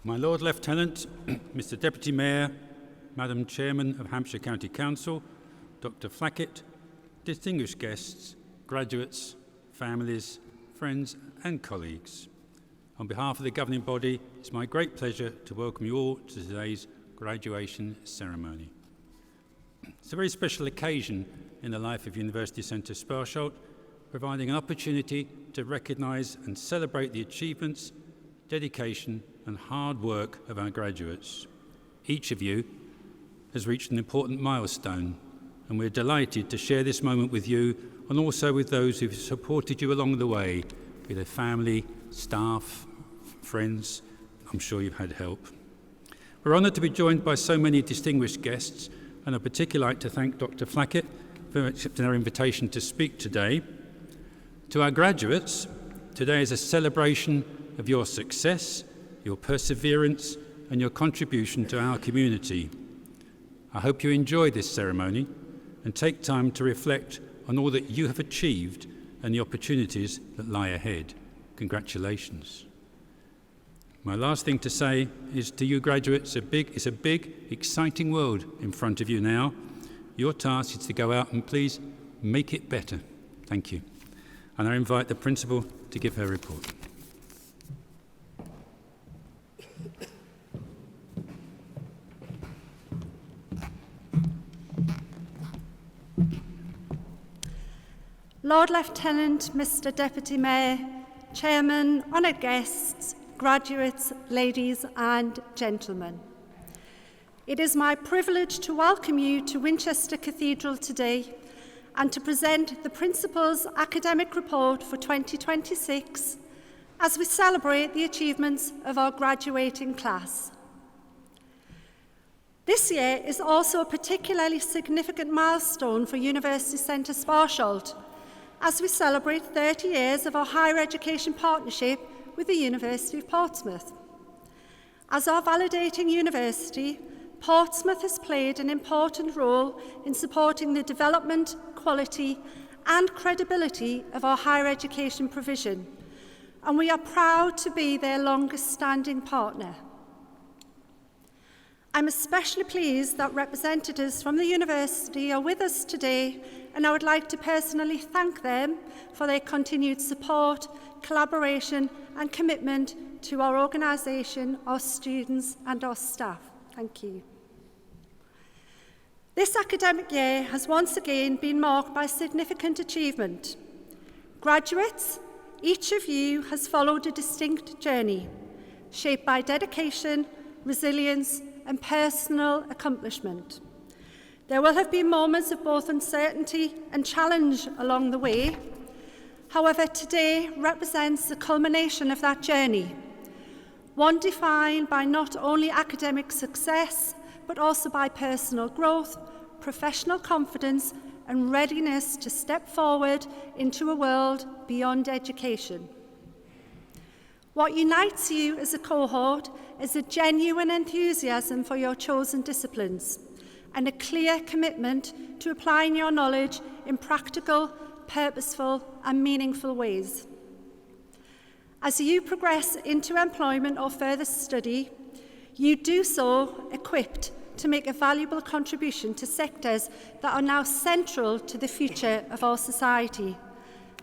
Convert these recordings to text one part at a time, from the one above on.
My Lord Lieutenant, Mr Deputy Mayor, Madam Chairman of Hampshire County Council, Dr Flackett, distinguished guests, graduates, families, friends and colleagues. On behalf of the governing body, it's my great pleasure to welcome you all to today's graduation ceremony. It's a very special occasion in the life of University Centre Sparsholt, providing an opportunity to recognise and celebrate the achievements, dedication and hard work of our graduates. Each of you has reached an important milestone, and we're delighted to share this moment with you and also with those who've supported you along the way, be they family, staff, friends. I'm sure you've had help. We're honoured to be joined by so many distinguished guests, and I'd particularly like to thank Dr Flackett for accepting our invitation to speak today. To our graduates, today is a celebration of your success, your perseverance and your contribution to our community. I hope you enjoy this ceremony and take time to reflect on all that you have achieved and the opportunities that lie ahead. Congratulations. My last thing to say is to you graduates, it's a big, exciting world in front of you now. Your task is to go out and please make it better. Thank you. And I invite the Principal to give her report. Lord Lieutenant, Mr Deputy Mayor, Chairman, honoured guests, graduates, ladies and gentlemen. It is my privilege to welcome you to Winchester Cathedral today and to present the Principal's Academic Report for 2026 as we celebrate the achievements of our graduating class. This year is also a particularly significant milestone for University Centre Sparsholt as we celebrate 30 years of our higher education partnership with the University of Portsmouth. As our validating university, Portsmouth has played an important role in supporting the development, quality and credibility of our higher education provision, and we are proud to be their longest-standing partner. I'm especially pleased that representatives from the university are with us today, and I would like to personally thank them for their continued support, collaboration and commitment to our organisation, our students and our staff. Thank you. This academic year has once again been marked by significant achievement. Graduates, each of you has followed a distinct journey, shaped by dedication, resilience and personal accomplishment. There will have been moments of both uncertainty and challenge along the way. However, today represents the culmination of that journey, one defined by not only academic success, but also by personal growth, professional confidence, and readiness to step forward into a world beyond education. What unites you as a cohort is a genuine enthusiasm for your chosen disciplines and a clear commitment to applying your knowledge in practical, purposeful and meaningful ways. As you progress into employment or further study, you do so equipped to make a valuable contribution to sectors that are now central to the future of our society.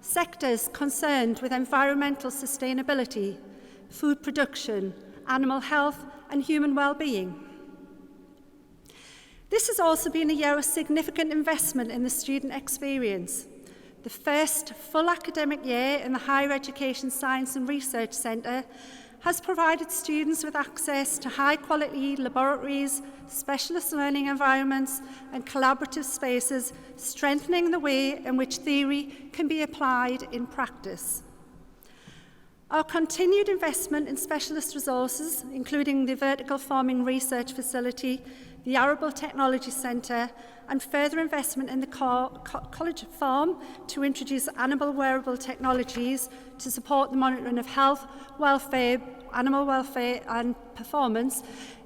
Sectors concerned with environmental sustainability, food production, animal health and human well-being. This has also been a year of significant investment in the student experience. The first full academic year in the Higher Education Science and Research Centre has provided students with access to high-quality laboratories, specialist learning environments and collaborative spaces, strengthening the way in which theory can be applied in practice. Our continued investment in specialist resources, including the Vertical Farming Research Facility, the Arable Technology Centre, and further investment in the College Farm to introduce animal wearable technologies to support the monitoring of health, welfare, animal welfare and performance.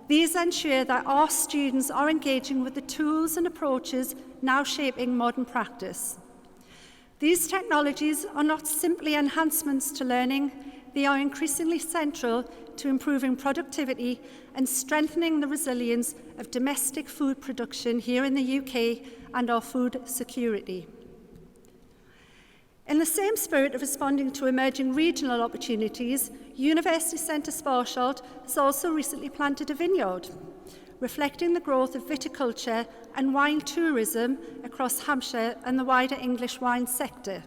These ensure that our students are engaging with the tools and approaches now shaping modern practice. These technologies are not simply enhancements to learning, they are increasingly central to improving productivity and strengthening the resilience of domestic food production here in the UK and our food security. In the same spirit of responding to emerging regional opportunities, University Centre Sparsholt has also recently planted a vineyard, reflecting the growth of viticulture and wine tourism across Hampshire and the wider English wine sector.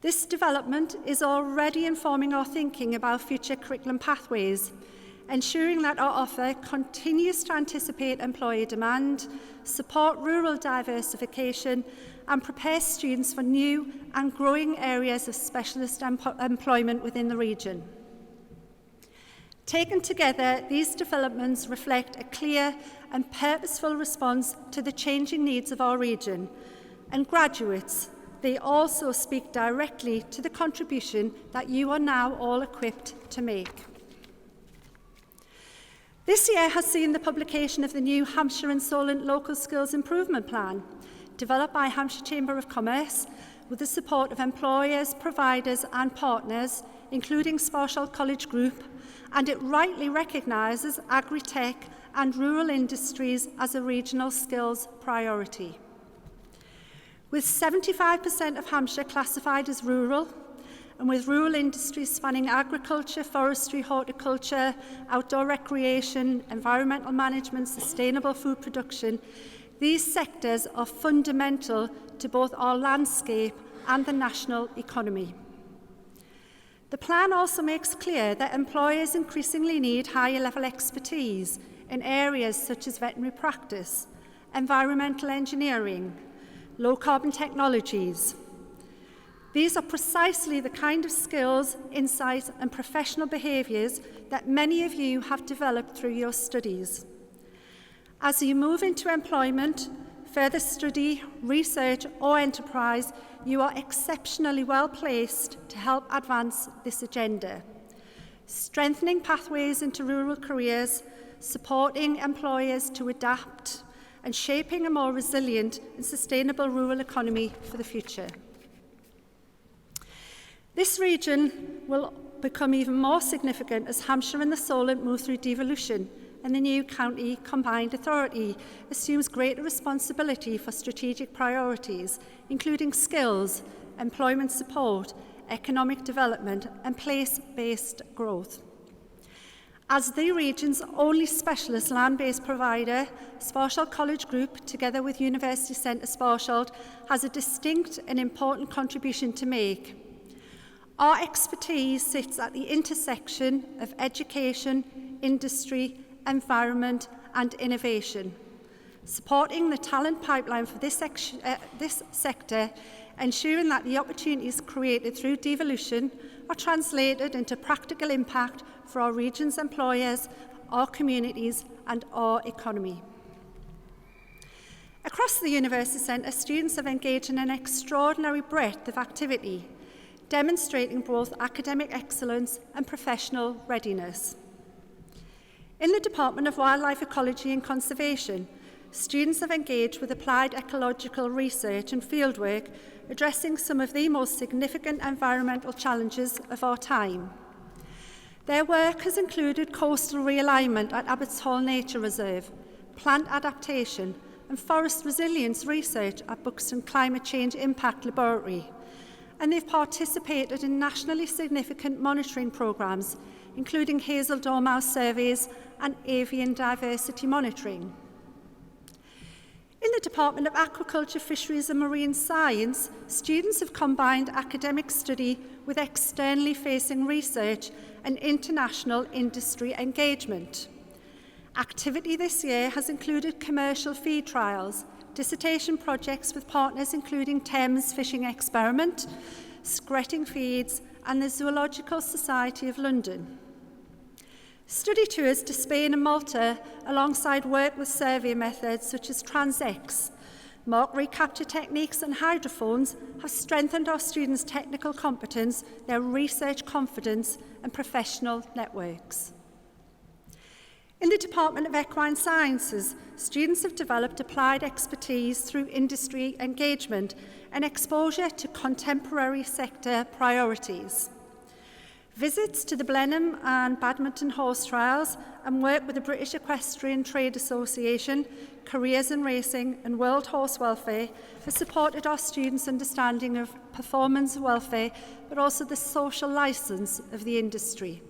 This development is already informing our thinking about future curriculum pathways, ensuring that our offer continues to anticipate employer demand, support rural diversification, and prepare students for new and growing areas of specialist employment within the region. Taken together, these developments reflect a clear and purposeful response to the changing needs of our region. And graduates, they also speak directly to the contribution that you are now all equipped to make. This year has seen the publication of the new Hampshire and Solent Local Skills Improvement Plan, developed by Hampshire Chamber of Commerce with the support of employers, providers and partners, including Sparsholt College Group, and it rightly recognises agri-tech and rural industries as a regional skills priority. With 75% of Hampshire classified as rural, and with rural industries spanning agriculture, forestry, horticulture, outdoor recreation, environmental management, sustainable food production, these sectors are fundamental to both our landscape and the national economy. The plan also makes clear that employers increasingly need higher level expertise in areas such as veterinary practice, environmental engineering, low carbon technologies. These are precisely the kind of skills, insights and professional behaviours that many of you have developed through your studies. As you move into employment, further study, research or enterprise, you are exceptionally well placed to help advance this agenda, strengthening pathways into rural careers, supporting employers to adapt and shaping a more resilient and sustainable rural economy for the future. This region will become even more significant as Hampshire and the Solent move through devolution and the new county combined authority assumes greater responsibility for strategic priorities, including skills, employment support, economic development and place-based growth. As the region's only specialist land-based provider, Sparsholt College Group, together with University Centre Sparsholt, has a distinct and important contribution to make. Our expertise sits at the intersection of education, industry, environment and innovation, supporting the talent pipeline for this sector, ensuring that the opportunities created through devolution are translated into practical impact for our region's employers, our communities and our economy. Across the University Centre, students have engaged in an extraordinary breadth of activity, demonstrating both academic excellence and professional readiness. In the Department of Wildlife Ecology and Conservation, students have engaged with applied ecological research and fieldwork, addressing some of the most significant environmental challenges of our time. Their work has included coastal realignment at Abbots Hall Nature Reserve, plant adaptation and forest resilience research at Buxton Climate Change Impact Laboratory, and they've participated in nationally significant monitoring programmes, including hazel dormouse surveys and avian diversity monitoring. In the Department of Aquaculture, Fisheries and Marine Science, students have combined academic study with externally facing research and international industry engagement. Activity this year has included commercial feed trials, dissertation projects with partners including Thames Fishing Experiment, Skretting Feeds and the Zoological Society of London. Study tours to Spain and Malta, alongside work with survey methods such as TransX, mark recapture techniques and hydrophones, have strengthened our students' technical competence, their research confidence and professional networks. In the Department of Equine Sciences, students have developed applied expertise through industry engagement and exposure to contemporary sector priorities. Visits to the Blenheim and Badminton horse trials and work with the British Equestrian Trade Association, Careers in Racing and World Horse Welfare has supported our students' understanding of performance welfare, but also the social licence of the industry.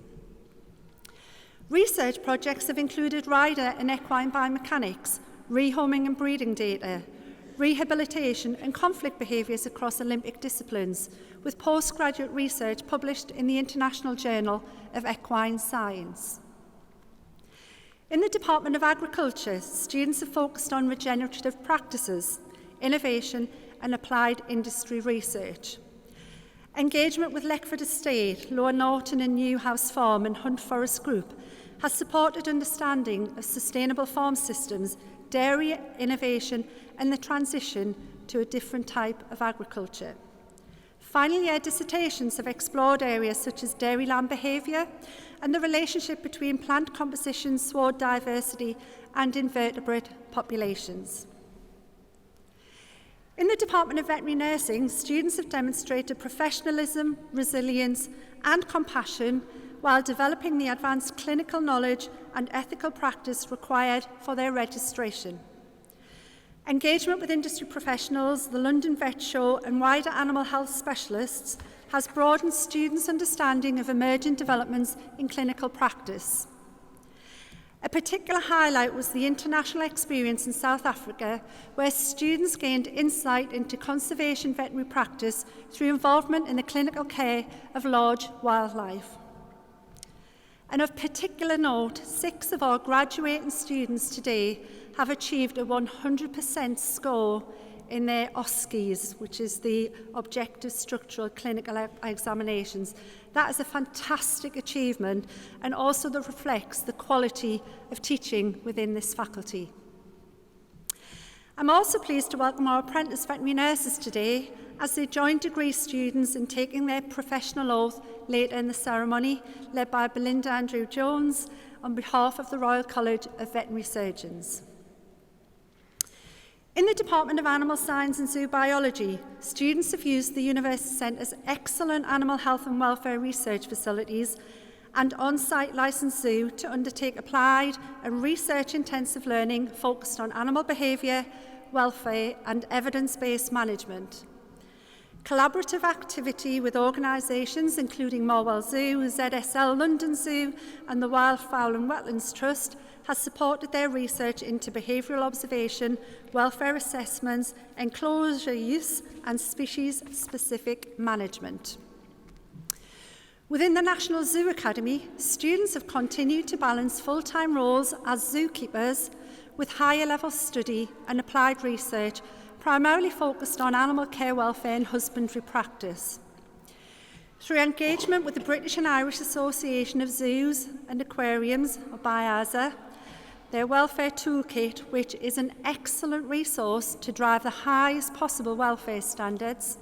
Research projects have included rider and equine biomechanics, rehoming and breeding data, rehabilitation and conflict behaviours across Olympic disciplines, with postgraduate research published in the International Journal of Equine Science. In the Department of Agriculture, students have focused on regenerative practices, innovation and applied industry research. Engagement with Leckford Estate, Lower Norton and Newhouse Farm and Hunt Forest Group has supported understanding of sustainable farm systems, dairy innovation and the transition to a different type of agriculture. Final year dissertations have explored areas such as dairyland behaviour and the relationship between plant composition, sward diversity and invertebrate populations. In the Department of Veterinary Nursing, students have demonstrated professionalism, resilience and compassion while developing the advanced clinical knowledge and ethical practice required for their registration. Engagement with industry professionals, the London Vet Show and wider animal health specialists has broadened students' understanding of emerging developments in clinical practice. A particular highlight was the international experience in South Africa, where students gained insight into conservation veterinary practice through involvement in the clinical care of large wildlife. And of particular note, 6 of our graduating students today have achieved a 100% score in their OSCEs, which is the Objective Structural Clinical Examinations. That is a fantastic achievement and also that reflects the quality of teaching within this faculty. I'm also pleased to welcome our apprentice veterinary nurses today as they join degree students in taking their professional oath later in the ceremony, led by Belinda Andrew-Jones on behalf of the Royal College of Veterinary Surgeons. In the Department of Animal Science and Zoo Biology, students have used the University Centre's excellent animal health and welfare research facilities and on-site licensed zoo to undertake applied and research-intensive learning focused on animal behaviour, welfare and evidence-based management. Collaborative activity with organisations including Morwell Zoo, ZSL London Zoo and the Wildfowl and Wetlands Trust has supported their research into behavioural observation, welfare assessments, enclosure use and species-specific management. Within the National Zoo Academy, students have continued to balance full-time roles as zookeepers with higher level study and applied research, primarily focused on animal care welfare and husbandry practice. Through engagement with the British and Irish Association of Zoos and Aquariums, or BIAZA, their welfare toolkit, which is an excellent resource to drive the highest possible welfare standards,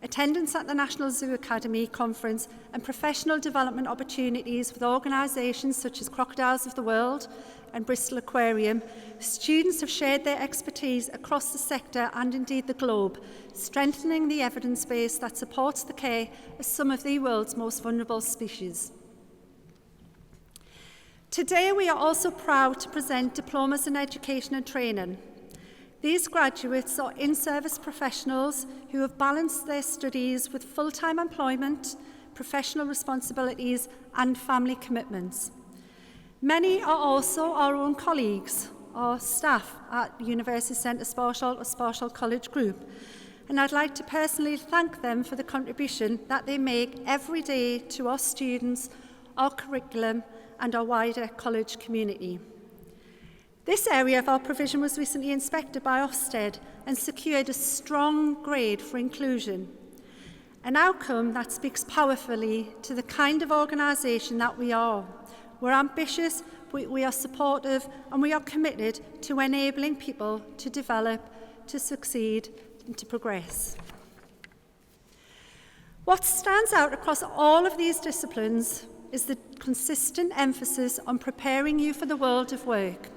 attendance at the National Zoo Academy conference and professional development opportunities with organisations such as Crocodiles of the World and Bristol Aquarium, students have shared their expertise across the sector and indeed the globe, strengthening the evidence base that supports the care of some of the world's most vulnerable species. Today we are also proud to present diplomas in education and training. These graduates are in-service professionals who have balanced their studies with full-time employment, professional responsibilities and family commitments. Many are also our own colleagues or staff at University Centre Sparsholt or Sparsholt College Group, and I'd like to personally thank them for the contribution that they make every day to our students, our curriculum and our wider college community. This area of our provision was recently inspected by Ofsted and secured a strong grade for inclusion, an outcome that speaks powerfully to the kind of organisation that we are. We're ambitious, we are supportive and we are committed to enabling people to develop, to succeed and to progress. What stands out across all of these disciplines is the consistent emphasis on preparing you for the world of work.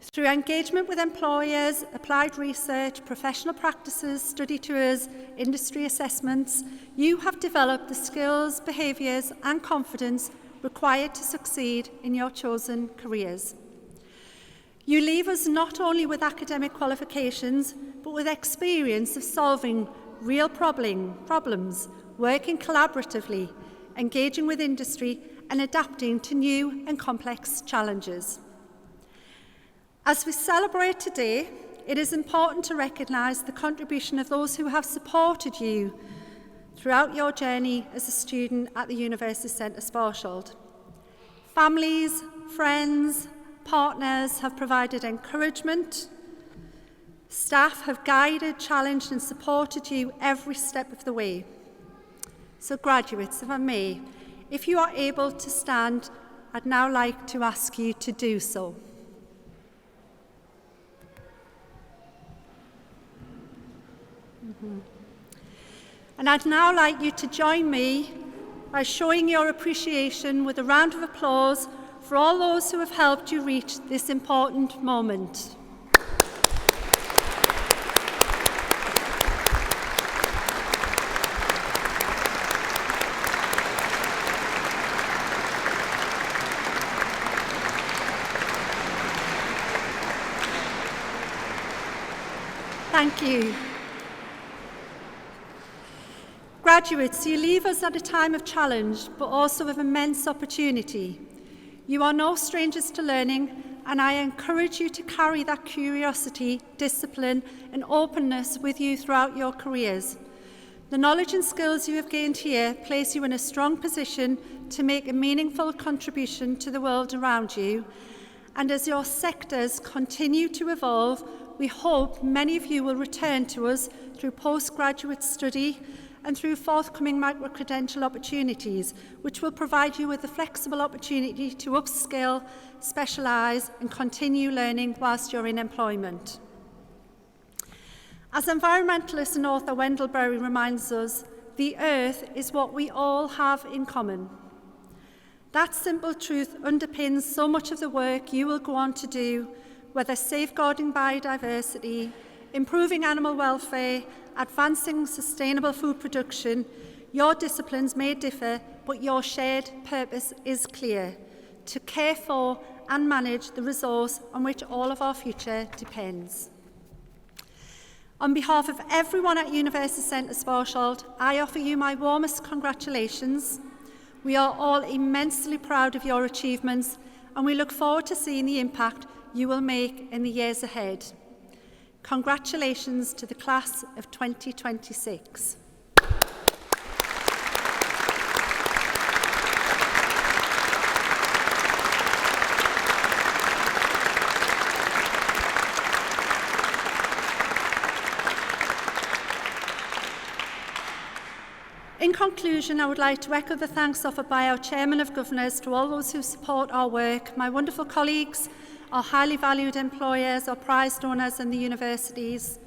Through engagement with employers, applied research, professional practices, study tours, industry assessments, you have developed the skills, behaviours and confidence required to succeed in your chosen careers. You leave us not only with academic qualifications, but with experience of solving real problems, working collaboratively, engaging with industry and adapting to new and complex challenges. As we celebrate today, it is important to recognise the contribution of those who have supported you throughout your journey as a student at the University Centre Sparsholt. Families, friends, partners have provided encouragement. Staff have guided, challenged and supported you every step of the way. So graduates, if I may, if you are able to stand, I'd now like to ask you to do so. And I'd now like you to join me by showing your appreciation with a round of applause for all those who have helped you reach this important moment. Thank you. Graduates, you leave us at a time of challenge, but also of immense opportunity. You are no strangers to learning, and I encourage you to carry that curiosity, discipline, and openness with you throughout your careers. The knowledge and skills you have gained here place you in a strong position to make a meaningful contribution to the world around you. And as your sectors continue to evolve, we hope many of you will return to us through postgraduate study and through forthcoming micro-credential opportunities, which will provide you with the flexible opportunity to upskill, specialise and continue learning whilst you're in employment. As environmentalist and author Wendell Berry reminds us, the earth is what we all have in common. That simple truth underpins so much of the work you will go on to do, whether safeguarding biodiversity, improving animal welfare, advancing sustainable food production. Your disciplines may differ, but your shared purpose is clear: to care for and manage the resource on which all of our future depends. On behalf of everyone at University Centre Sparsholt, I offer you my warmest congratulations. We are all immensely proud of your achievements, and we look forward to seeing the impact you will make in the years ahead. Congratulations to the class of 2026. In conclusion, I would like to echo the thanks offered by our Chairman of Governors to all those who support our work, my wonderful colleagues, our highly valued employers, our prize donors and the universities.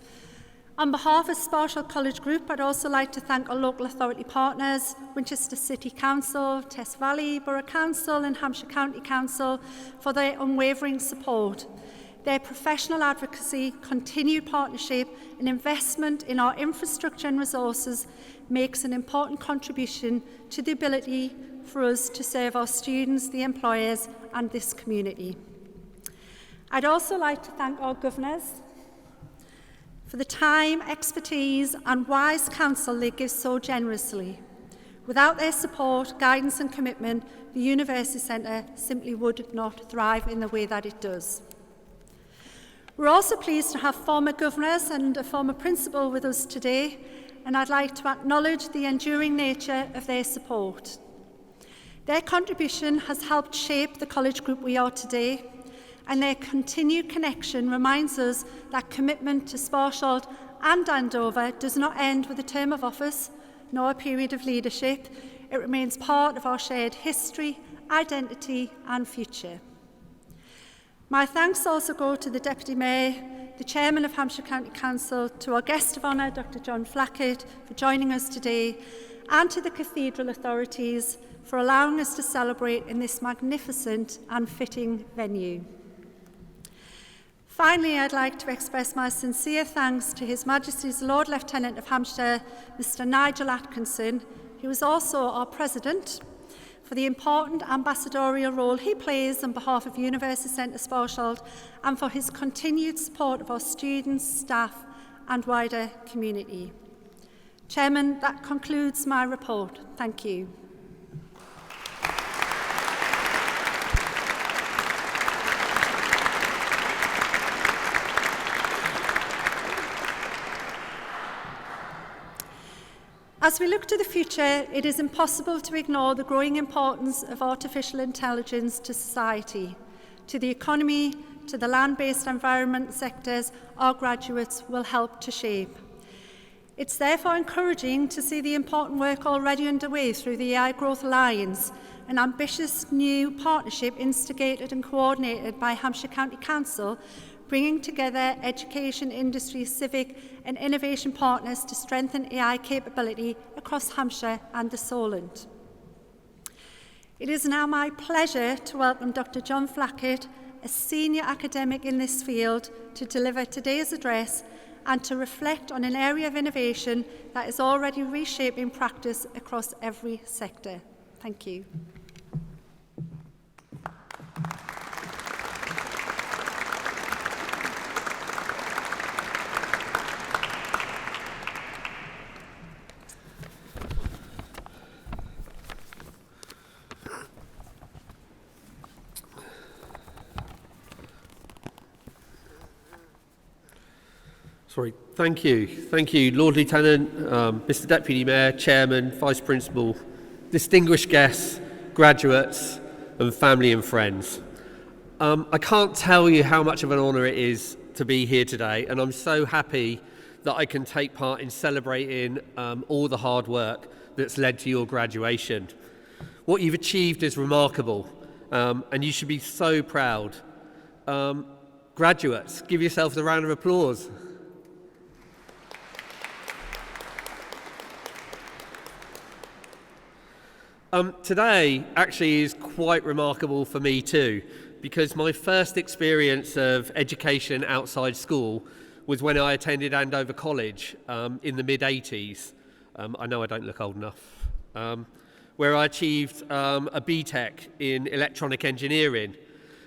On behalf of Sparsholt College Group, I'd also like to thank our local authority partners, Winchester City Council, Test Valley Borough Council and Hampshire County Council, for their unwavering support. Their professional advocacy, continued partnership and investment in our infrastructure and resources makes an important contribution to the ability for us to serve our students, the employers and this community. I'd also like to thank our governors for the time, expertise and wise counsel they give so generously. Without their support, guidance and commitment, the University Centre simply would not thrive in the way that it does. We're also pleased to have former governors and a former principal with us today, and I'd like to acknowledge the enduring nature of their support. Their contribution has helped shape the college group we are today, and their continued connection reminds us that commitment to Sparsholt and Andover does not end with a term of office nor a period of leadership. It remains part of our shared history, identity and future. My thanks also go to the Deputy Mayor, the Chairman of Hampshire County Council, to our guest of honour, Dr John Flackett, for joining us today, and to the Cathedral authorities for allowing us to celebrate in this magnificent and fitting venue. Finally, I'd like to express my sincere thanks to His Majesty's Lord Lieutenant of Hampshire, Mr Nigel Atkinson, who is also our President, for the important ambassadorial role he plays on behalf of University Centre Sparsholt and for his continued support of our students, staff and wider community. Chairman, that concludes my report. Thank you. As we look to the future, it is impossible to ignore the growing importance of artificial intelligence to society, to the economy, to the land-based environment sectors our graduates will help to shape. It's therefore encouraging to see the important work already underway through the AI Growth Alliance, an ambitious new partnership instigated and coordinated by Hampshire County Council, bringing together education, industry, civic and innovation partners to strengthen AI capability across Hampshire and the Solent. It is now my pleasure to welcome Dr John Flackett, a senior academic in this field, to deliver today's address and to reflect on an area of innovation that is already reshaping practice across every sector. Thank you. Sorry, thank you. Thank you, Lord Lieutenant, Mr Deputy Mayor, Chairman, Vice Principal, distinguished guests, graduates and family and friends. I can't tell you how much of an honour it is to be here today, and I'm so happy that I can take part in celebrating all the hard work that's led to your graduation. What you've achieved is remarkable, and you should be so proud. Graduates, give yourselves a round of applause. Today actually is quite remarkable for me too, because my first experience of education outside school was when I attended Andover College in the mid-80s. I know I don't look old enough. Where I achieved a BTEC in electronic engineering.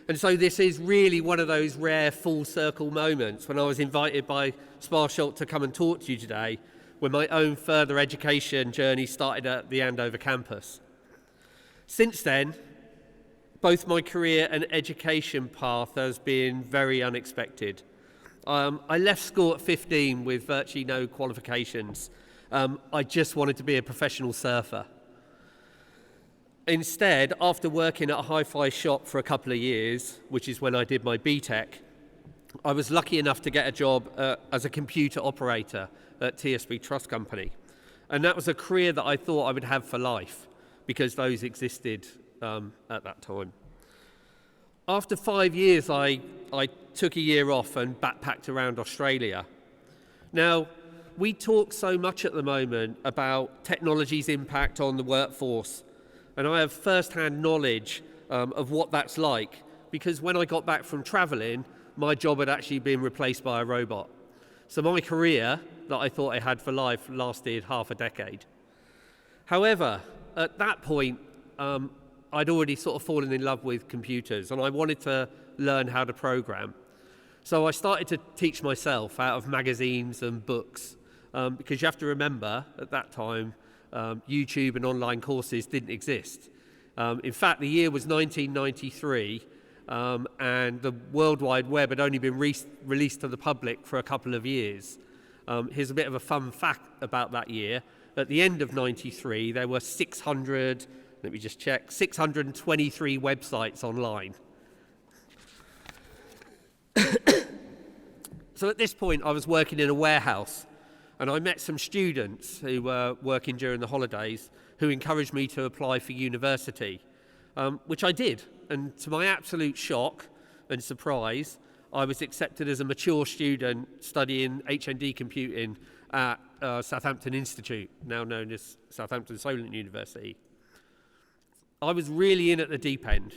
And so this is really one of those rare full circle moments when I was invited by Sparsholt to come and talk to you today, when my own further education journey started at the Andover campus. Since then, both my career and education path has been very unexpected. I left school at 15 with virtually no qualifications. I just wanted to be a professional surfer. Instead, after working at a hi-fi shop for a couple of years, which is when I did my BTEC, I was lucky enough to get a job as a computer operator at TSB Trust Company. And that was a career that I thought I would have for life, because those existed at that time. After 5 years, I took a year off and backpacked around Australia. Now, we talk so much at the moment about technology's impact on the workforce, and I have first-hand knowledge of what that's like, because when I got back from travelling, my job had actually been replaced by a robot. So my career that I thought I had for life lasted half a decade. However, at that point, I'd already sort of fallen in love with computers and I wanted to learn how to program. So I started to teach myself out of magazines and books, because you have to remember, at that time, YouTube and online courses didn't exist. In fact, the year was 1993, and the World Wide Web had only been released to the public for a couple of years. Here's a bit of a fun fact about that year. At the end of 93, there were 623 websites online. So at this point, I was working in a warehouse, and I met some students who were working during the holidays who encouraged me to apply for university, which I did. And to my absolute shock and surprise, I was accepted as a mature student studying HND computing at Southampton Institute, now known as Southampton Solent University. I was really in at the deep end.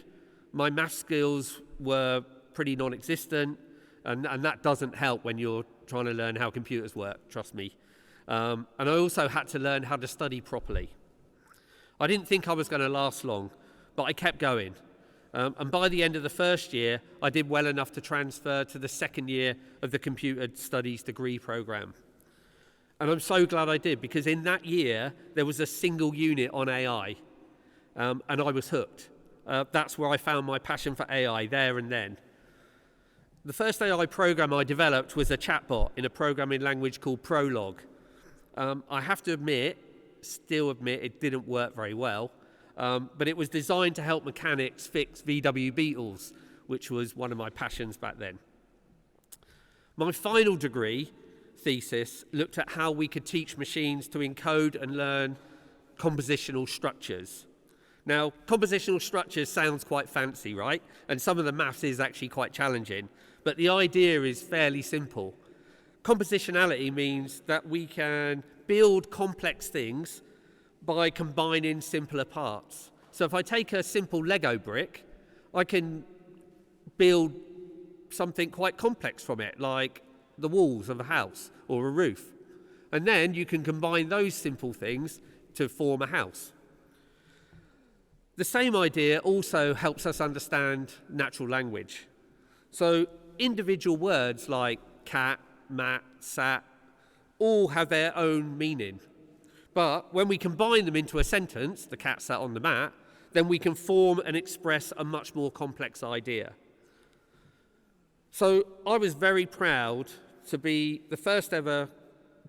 My maths skills were pretty non-existent, And that doesn't help when you're trying to learn how computers work, trust me. And I also had to learn how to study properly. I didn't think I was going to last long, but I kept going. And by the end of the first year, I did well enough to transfer to the second year of the Computer Studies degree program. And I'm so glad I did, because in that year, there was a single unit on AI, and I was hooked. That's where I found my passion for AI, there and then. The first AI program I developed was a chatbot in a programming language called Prolog. I have to still admit, it didn't work very well, but it was designed to help mechanics fix VW Beetles, which was one of my passions back then. My final degree thesis looked at how we could teach machines to encode and learn compositional structures. Now, compositional structures sounds quite fancy, right? And some of the maths is actually quite challenging, but the idea is fairly simple. Compositionality means that we can build complex things by combining simpler parts. So if I take a simple Lego brick, I can build something quite complex from it, like the walls of a house or a roof. And then you can combine those simple things to form a house. The same idea also helps us understand natural language. So individual words like cat, mat, sat, all have their own meaning. But when we combine them into a sentence, the cat sat on the mat, then we can form and express a much more complex idea. So I was very proud to be the first ever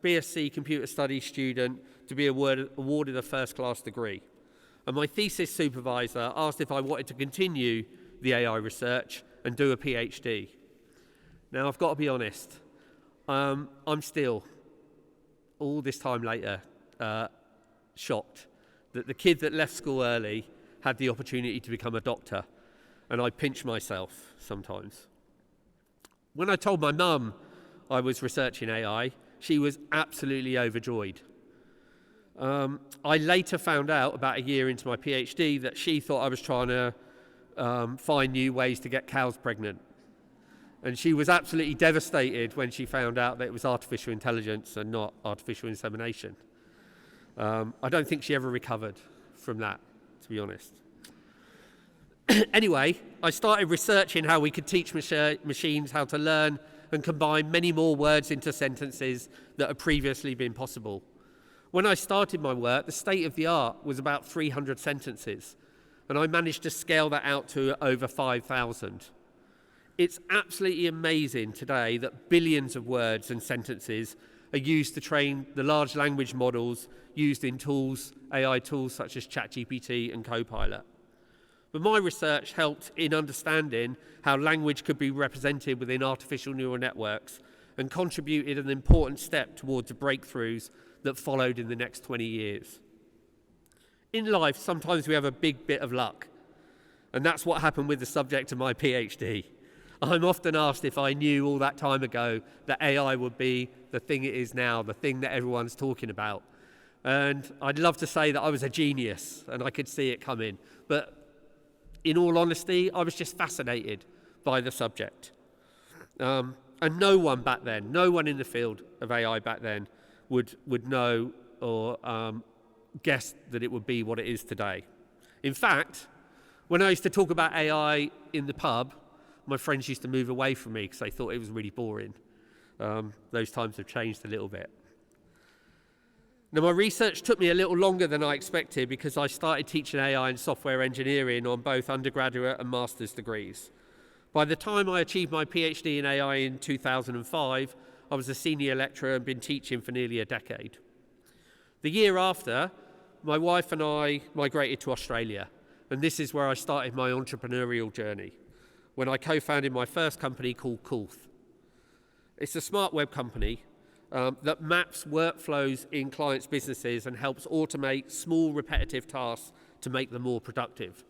BSc Computer Studies student to be awarded a first-class degree. And my thesis supervisor asked if I wanted to continue the AI research and do a PhD. Now, I've got to be honest, I'm still, all this time later, shocked that the kid that left school early had the opportunity to become a doctor, and I pinch myself sometimes. When I told my mum I was researching AI, she was absolutely overjoyed. I later found out, about a year into my PhD, that she thought I was trying to find new ways to get cows pregnant. And she was absolutely devastated when she found out that it was artificial intelligence and not artificial insemination. I don't think she ever recovered from that, to be honest. Anyway, I started researching how we could teach machines how to learn and combine many more words into sentences that had previously been possible. When I started my work, the state of the art was about 300 sentences, and I managed to scale that out to over 5,000. It's absolutely amazing today that billions of words and sentences are used to train the large language models used in tools, AI tools such as ChatGPT and Copilot. But my research helped in understanding how language could be represented within artificial neural networks and contributed an important step towards the breakthroughs that followed in the next 20 years. In life, sometimes we have a big bit of luck, and that's what happened with the subject of my PhD. I'm often asked if I knew all that time ago that AI would be the thing it is now, the thing that everyone's talking about. And I'd love to say that I was a genius and I could see it coming, but in all honesty, I was just fascinated by the subject. And no one back then, no one in the field of AI back then would know or guess that it would be what it is today. In fact, when I used to talk about AI in the pub, my friends used to move away from me because they thought it was really boring. Those times have changed a little bit. Now, my research took me a little longer than I expected because I started teaching AI and software engineering on both undergraduate and master's degrees. By the time I achieved my PhD in AI in 2005, I was a senior lecturer and been teaching for nearly a decade. The year after, my wife and I migrated to Australia, and this is where I started my entrepreneurial journey, when I co-founded my first company called Coolth. It's a smart web company that maps workflows in clients' businesses and helps automate small repetitive tasks to make them more productive.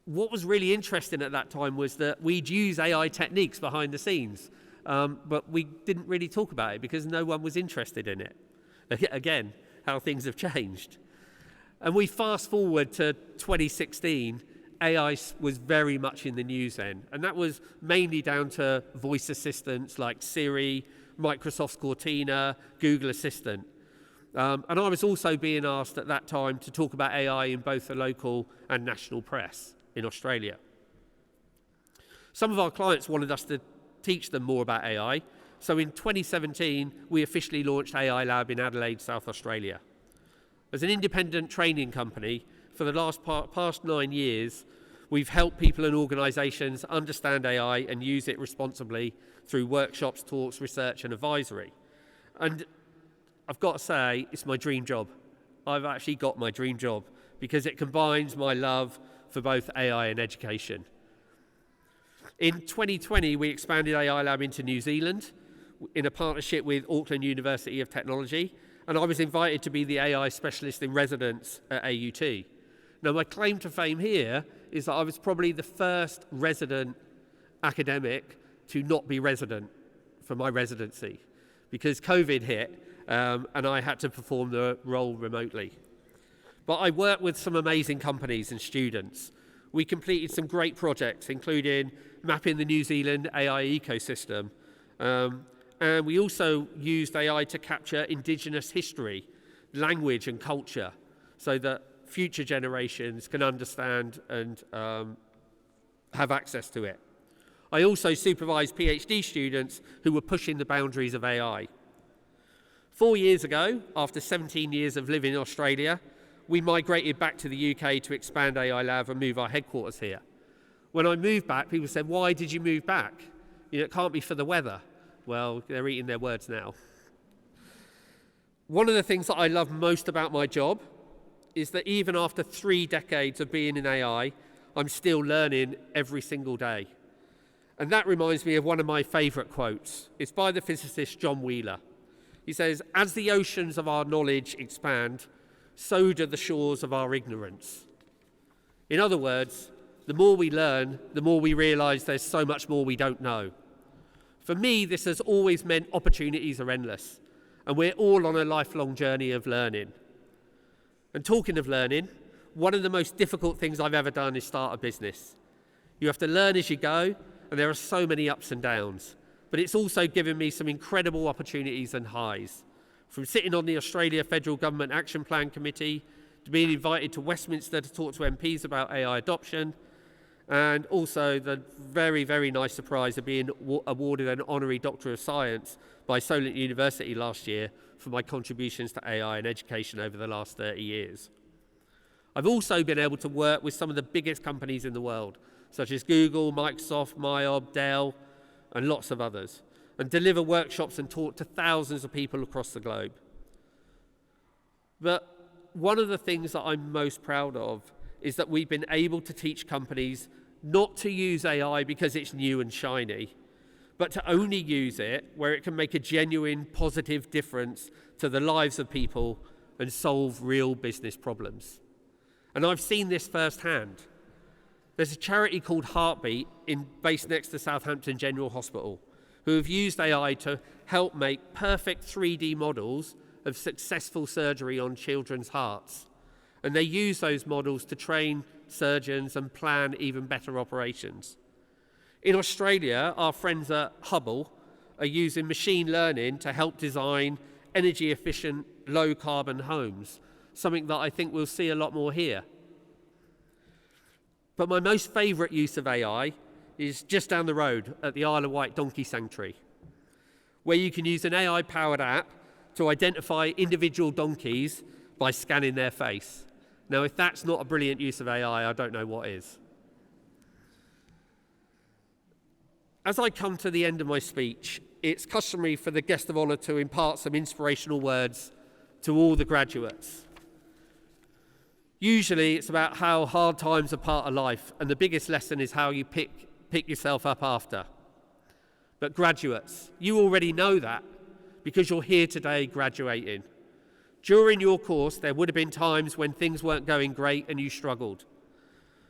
What was really interesting at that time was that we'd use AI techniques behind the scenes, but we didn't really talk about it because no one was interested in it. Again, how things have changed. And we fast forward to 2016, AI was very much in the news then, and that was mainly down to voice assistants like Siri, Microsoft's Cortina, Google Assistant. And I was also being asked at that time to talk about AI in both the local and national press in Australia. Some of our clients wanted us to teach them more about AI, so in 2017 we officially launched AI Lab in Adelaide, South Australia. As an independent training company, for the past 9 years, we've helped people and organisations understand AI and use it responsibly through workshops, talks, research and advisory. And I've got to say, it's my dream job. I've actually got my dream job because it combines my love for both AI and education. In 2020, we expanded AI Lab into New Zealand in a partnership with Auckland University of Technology, and I was invited to be the AI specialist in residence at AUT. Now, my claim to fame here is that I was probably the first resident academic to not be resident for my residency because COVID hit and I had to perform the role remotely. But I worked with some amazing companies and students. We completed some great projects, including mapping the New Zealand AI ecosystem. And we also used AI to capture Indigenous history, language and culture so that future generations can understand and have access to it. I also supervised PhD students who were pushing the boundaries of AI. 4 years ago, after 17 years of living in Australia, we migrated back to the UK to expand AI Lab and move our headquarters here. When I moved back, people said, "Why did you move back? You know, it can't be for the weather." Well, they're eating their words now. One of the things that I love most about my job is that even after 3 decades of being in AI, I'm still learning every single day. And that reminds me of one of my favourite quotes. It's by the physicist John Wheeler. He says, "As the oceans of our knowledge expand, so do the shores of our ignorance." In other words, the more we learn, the more we realise there's so much more we don't know. For me, this has always meant opportunities are endless, and we're all on a lifelong journey of learning. And talking of learning, one of the most difficult things I've ever done is start a business. You have to learn as you go, and there are so many ups and downs. But it's also given me some incredible opportunities and highs. From sitting on the Australia Federal Government Action Plan Committee, to being invited to Westminster to talk to MPs about AI adoption, and also the very, very nice surprise of being awarded an Honorary Doctor of Science by Solent University last year for my contributions to AI and education over the last 30 years. I've also been able to work with some of the biggest companies in the world, such as Google, Microsoft, MYOB, Dell, and lots of others, and deliver workshops and talk to thousands of people across the globe. But one of the things that I'm most proud of is that we've been able to teach companies not to use AI because it's new and shiny, but to only use it where it can make a genuine positive difference to the lives of people and solve real business problems. And I've seen this firsthand. There's a charity called Heartbeat based next to Southampton General Hospital who have used AI to help make perfect 3D models of successful surgery on children's hearts. And they use those models to train surgeons and plan even better operations. In Australia, our friends at Hubble are using machine learning to help design energy-efficient, low-carbon homes, something that I think we'll see a lot more here. But my most favourite use of AI is just down the road at the Isle of Wight Donkey Sanctuary, where you can use an AI-powered app to identify individual donkeys by scanning their face. Now, if that's not a brilliant use of AI, I don't know what is. As I come to the end of my speech, it's customary for the guest of honour to impart some inspirational words to all the graduates. Usually it's about how hard times are part of life, and the biggest lesson is how you pick yourself up after. But graduates, you already know that because you're here today graduating. During your course, there would have been times when things weren't going great and you struggled.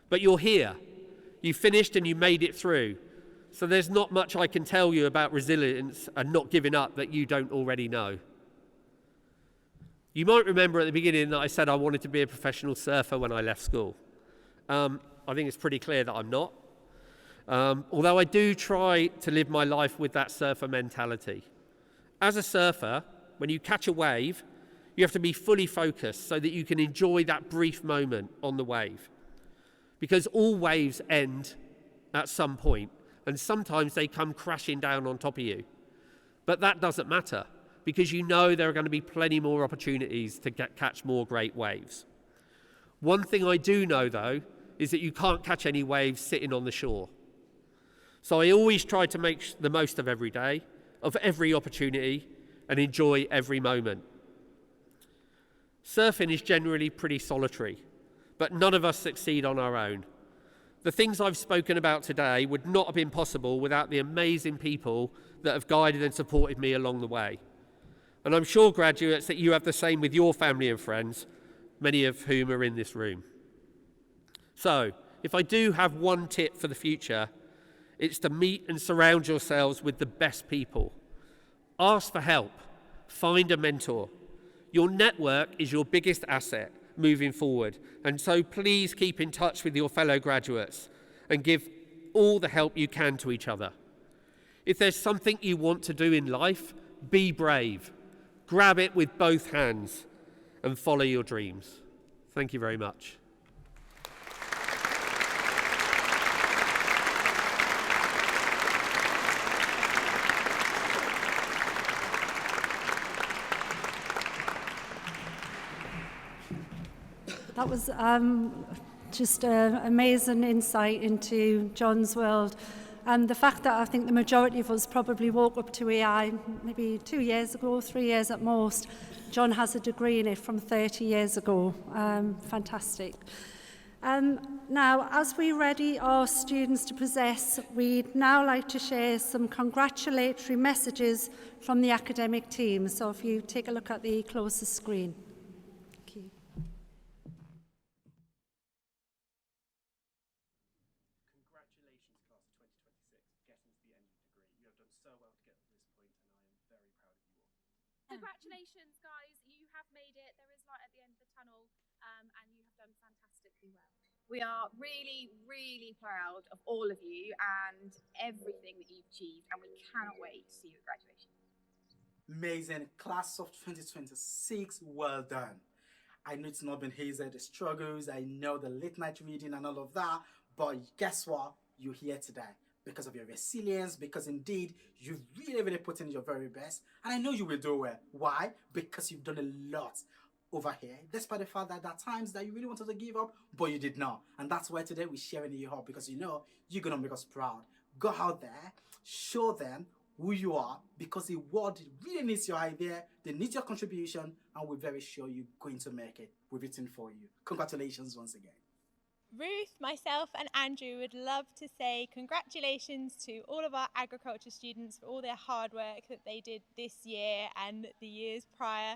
But you're here. You finished and you made it through. So there's not much I can tell you about resilience and not giving up that you don't already know. You might remember at the beginning that I said I wanted to be a professional surfer when I left school. I think it's pretty clear that I'm not. Although I do try to live my life with that surfer mentality. As a surfer, when you catch a wave, you have to be fully focused so that you can enjoy that brief moment on the wave. Because all waves end at some point, and sometimes they come crashing down on top of you. But that doesn't matter, because you know there are going to be plenty more opportunities to catch more great waves. One thing I do know, though, is that you can't catch any waves sitting on the shore. So I always try to make the most of every day, of every opportunity, and enjoy every moment. Surfing is generally pretty solitary, but none of us succeed on our own. The things I've spoken about today would not have been possible without the amazing people that have guided and supported me along the way. And I'm sure, graduates, that you have the same with your family and friends, many of whom are in this room. So, if I do have one tip for the future, it's to meet and surround yourselves with the best people. Ask for help. Find a mentor. Your network is your biggest asset moving forward, and so please keep in touch with your fellow graduates and give all the help you can to each other. If there's something you want to do in life, be brave. Grab it with both hands and follow your dreams. Thank you very much. That was just an amazing insight into John's world. And the fact that I think the majority of us probably woke up to AI maybe 2 years ago, 3 years at most. John has a degree in it from 30 years ago. Fantastic. Now, as we ready our students to possess, we'd now like to share some congratulatory messages from the academic team. So if you take a look at the closest screen. Thank you. Congratulations, class of 2026, getting to the end of the degree. You have done so well to get to this point, and I am very proud of you all. Congratulations, guys. You have made it. There is light at the end of the tunnel, and you have done fantastically well. We are really, really proud of all of you and everything that you've achieved, and we cannot wait to see you at graduation. Amazing. Class of 2026, well done. I know it's not been easy, the struggles, I know the late night reading and all of that, but guess what? You're here today because of your resilience, because indeed you've really put in your very best, and I know you will do well. Why? Because you've done a lot over here, despite the fact that there are times that you really wanted to give up, but you did not. And that's why today we're sharing you up, because you know you're going to make us proud. Go out there, show them who you are, because the world really needs your idea, they need your contribution, and we're very sure you're going to make it. We've written for you. Congratulations once again. Ruth, myself and Andrew would love to say congratulations to all of our agriculture students for all their hard work that they did this year and the years prior.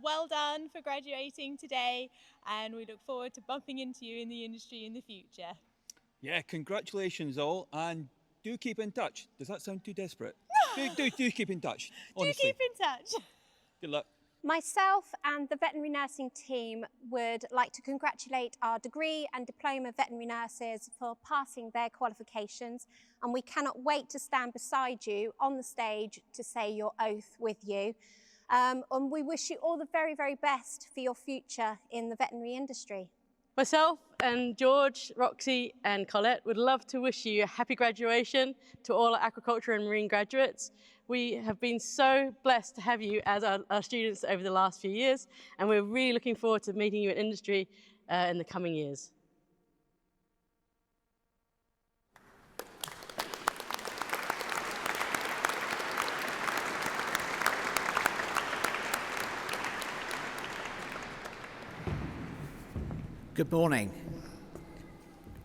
Well done for graduating today, and we look forward to bumping into you in the industry in the future. Yeah, congratulations all, and do keep in touch. Does that sound too desperate? do keep in touch, honestly. Do keep in touch. Good luck. Myself and the veterinary nursing team would like to congratulate our degree and diploma veterinary nurses for passing their qualifications, and we cannot wait to stand beside you on the stage to say your oath with you. And we wish you all the very, very best for your future in the veterinary industry. Myself and George, Roxy and Colette would love to wish you a happy graduation to all our agriculture and marine graduates. We have been so blessed to have you as our students over the last few years, and we're really looking forward to meeting you in industry in the coming years. Good morning.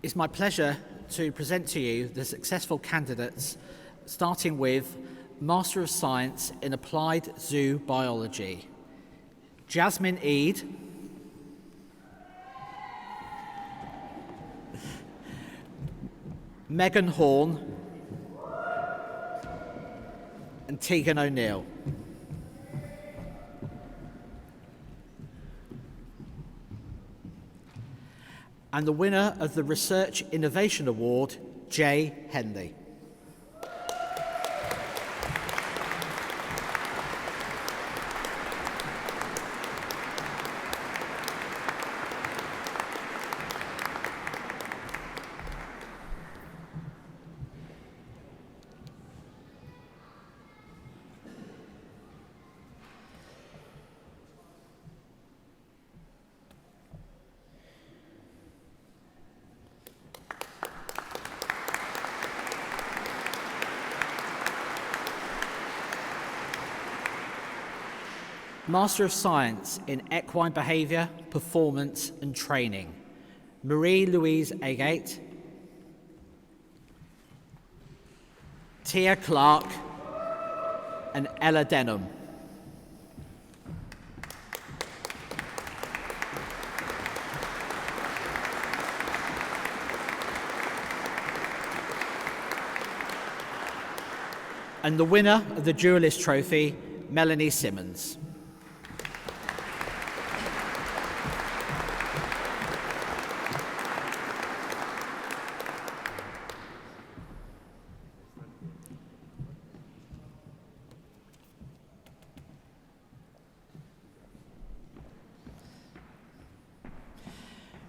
It's my pleasure to present to you the successful candidates, starting with Master of Science in Applied Zoo Biology, Jasmine Eade, Megan Horn, and Tegan O'Neill. And the winner of the Research Innovation Award, Jay Henley. Master of Science in Equine Behaviour, Performance and Training, Marie-Louise Agate, Tia Clark and Ella Denham. And the winner of the Dualist Trophy, Melanie Simmons.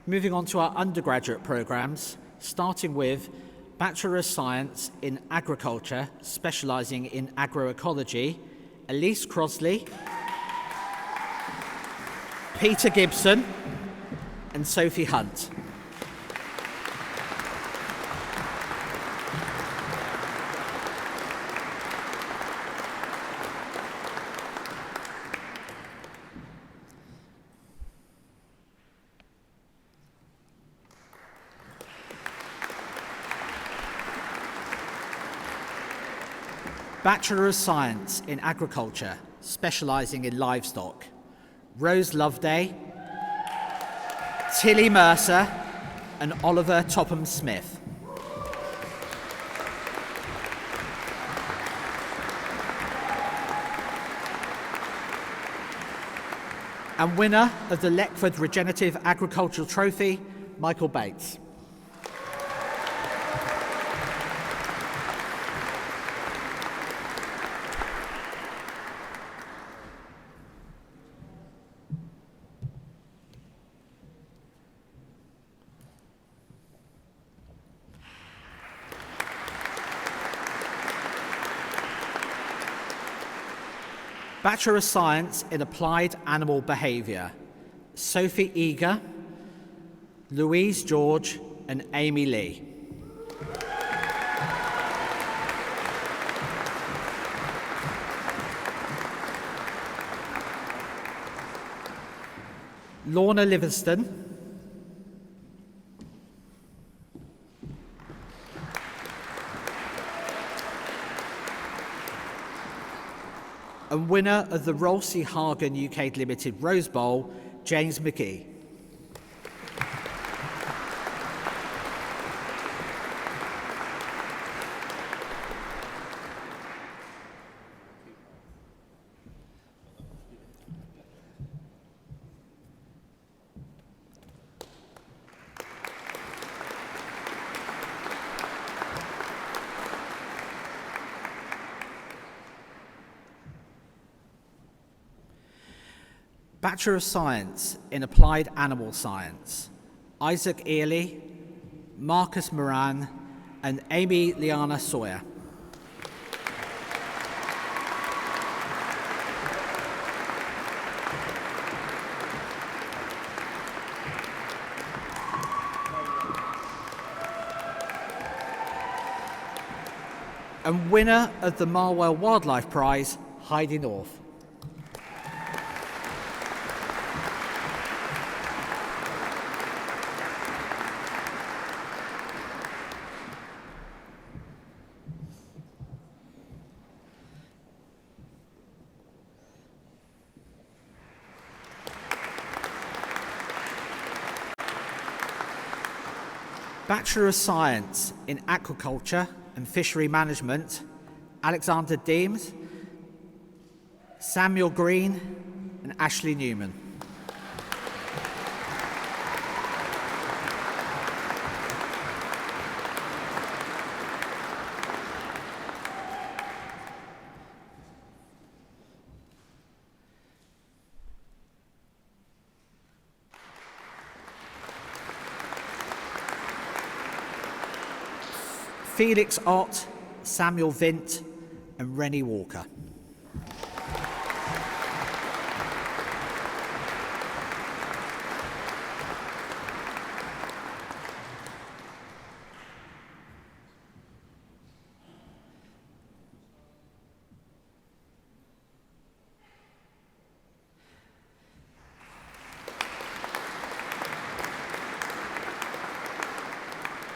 Moving on to our undergraduate programmes, starting with Bachelor of Science in Agriculture, specialising in agroecology, Elise Crosley, Peter Gibson and Sophie Hunt. Bachelor of Science in Agriculture, specialising in livestock, Rose Loveday, Tilly Mercer and Oliver Topham Smith. And winner of the Leckford Regenerative Agricultural Trophy, Michael Bates. Bachelor of Science in Applied Animal Behaviour, Sophie Eager, Louise George and Amy Lee. Lorna Livingston, and winner of the Rolsey Hagen UK Limited Rose Bowl, James McGee. Bachelor of Science in Applied Animal Science, Isaac Earley, Marcus Moran and Amy Liana Sawyer. And winner of the Marwell Wildlife Prize, Heidi North. Bachelor of Science in Aquaculture and Fishery Management, Alexander Deems, Samuel Green and Ashley Newman. Felix Ott, Samuel Vint, and Rennie Walker.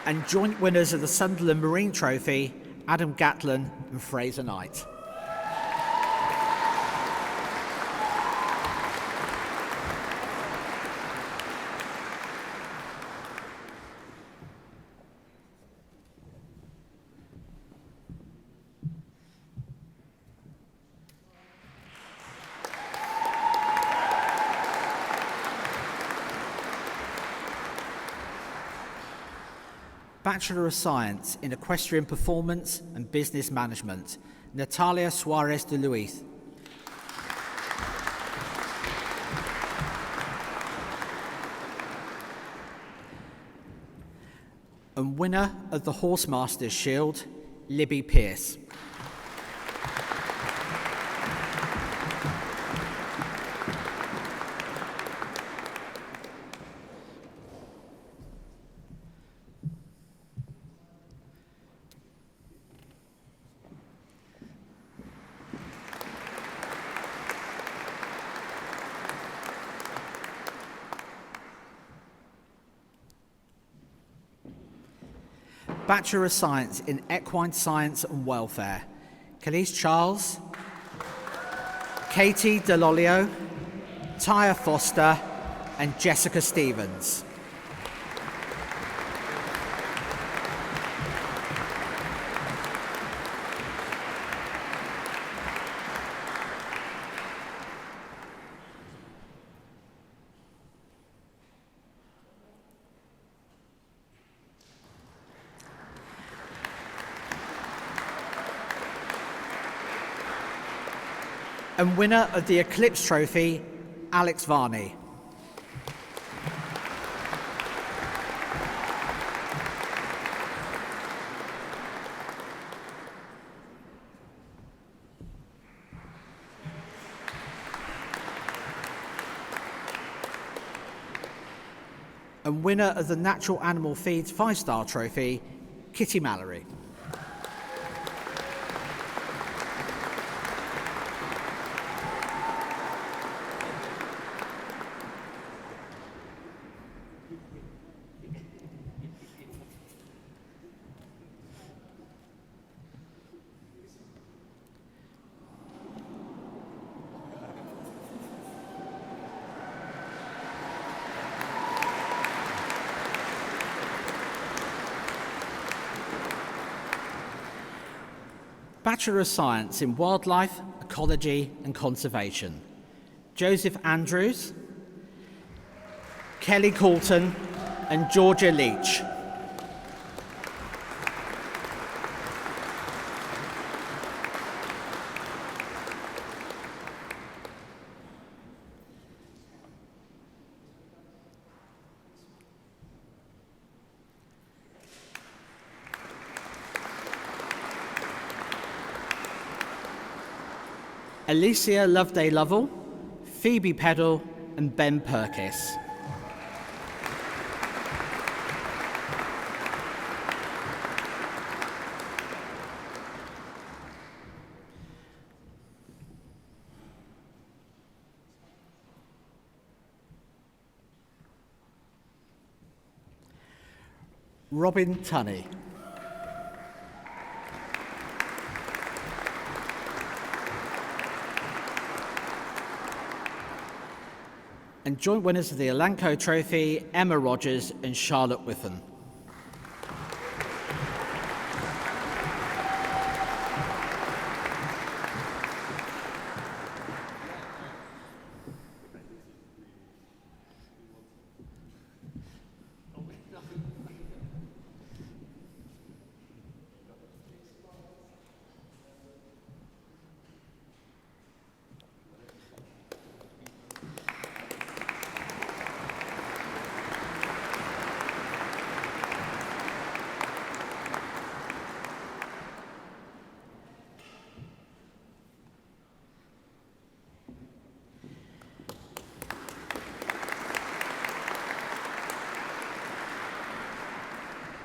And joint winners of the Sunderland Marine Trophy, Adam Gatlin and Fraser Knight. Bachelor of Science in Equestrian Performance and Business Management, Natalia Suarez de Luis. And winner of the Horsemasters Shield, Libby Pearce. Bachelor of Science in Equine Science and Welfare, Khalees Charles, Katie Delolio, Tyre Foster, and Jessica Stevens. And winner of the Eclipse Trophy, Alex Varney. And winner of the Natural Animal Feeds 5-Star Trophy, Kitty Mallory. Bachelor of Science in Wildlife, Ecology and Conservation, Joseph Andrews, Kelly Coulton and Georgia Leach. Alicia Loveday Lovell, Phoebe Peddle and Ben Perkis. Robin Tunney. And joint winners of the Elanco Trophy, Emma Rogers and Charlotte Whiffen.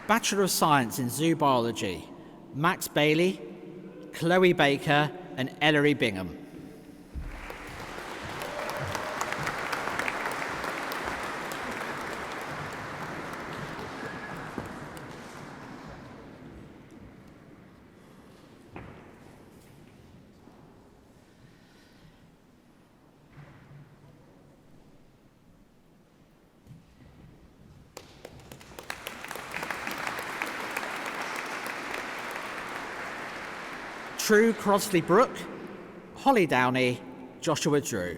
Bachelor of Science in Zoo Biology, Max Bailey, Chloe Baker and Ellery Bingham. True Crosley Brook, Holly Downey, Joshua Drew.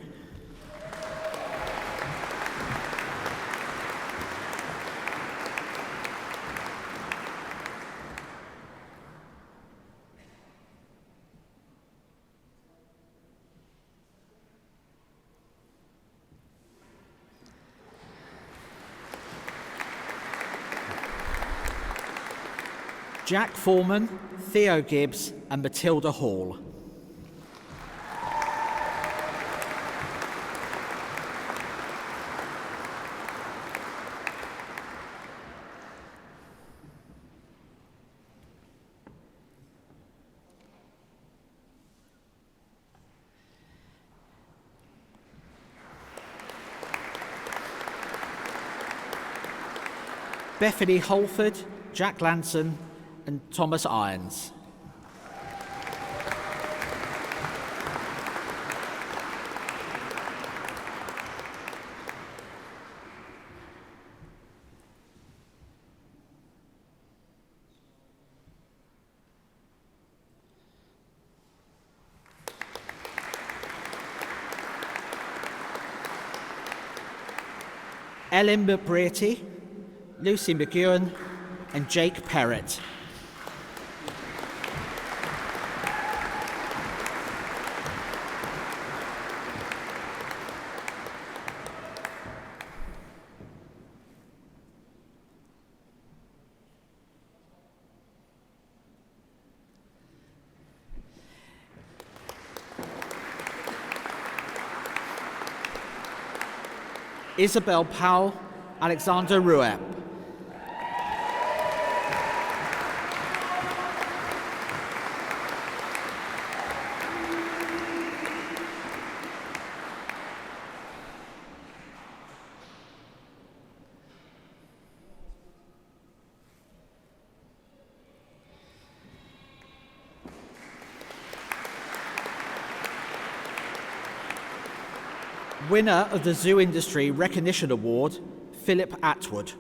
Jack Foreman, Theo Gibbs and Matilda Hall. Bethany Holford, Jack Lanson and Thomas Irons. Ellen McBrearty, Lucy McEwen and Jake Perrott. Isabel Powell, Alexander Ruep. Winner of the Zoo Industry Recognition Award, Philip Atwood.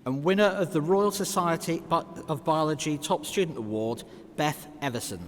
And winner of the Royal Society of Biology Top Student Award, Beth Everson.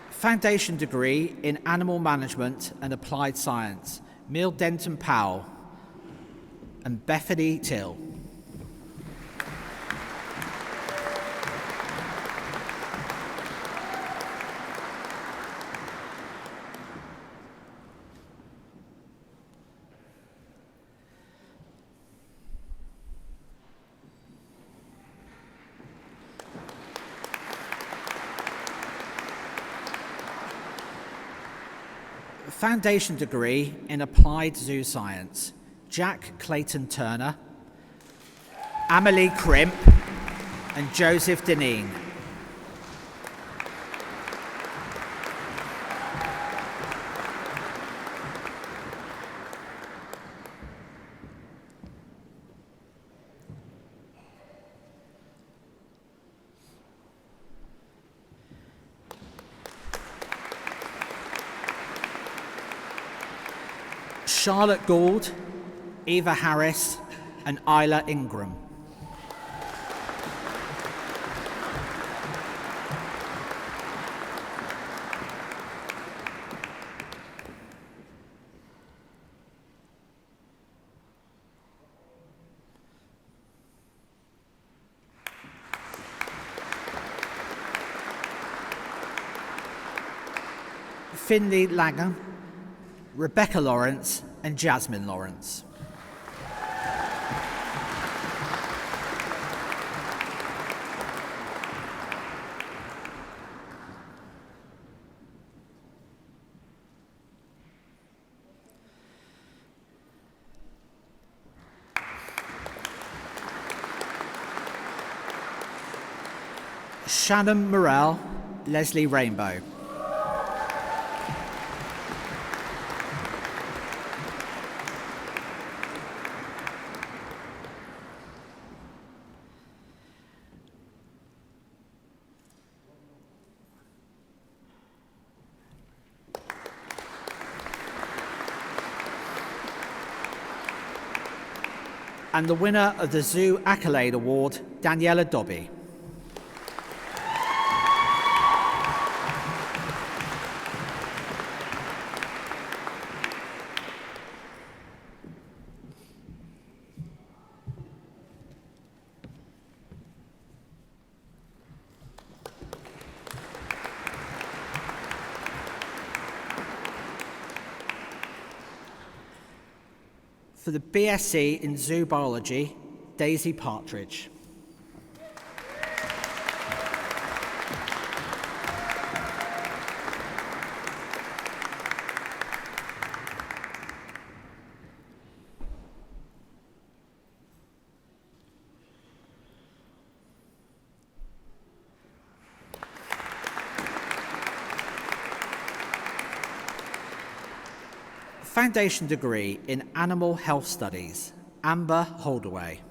Foundation degree in Animal Management and Applied Science, Neil Denton Powell and Bethany Till. Foundation degree in Applied Zoo Science, Jack Clayton Turner, Amelie Crimp and Joseph Deneen. Charlotte Gould, Eva Harris and Isla Ingram. Finley Langham, Rebecca Lawrence and Jasmine Lawrence. Shannon Morrell, Leslie Rainbow. And the winner of the Zoo Accolade Award, Daniela Dobby. For the BSc in Zoo Biology, Daisy Partridge. Foundation degree in Animal Health Studies, Amber Holdaway.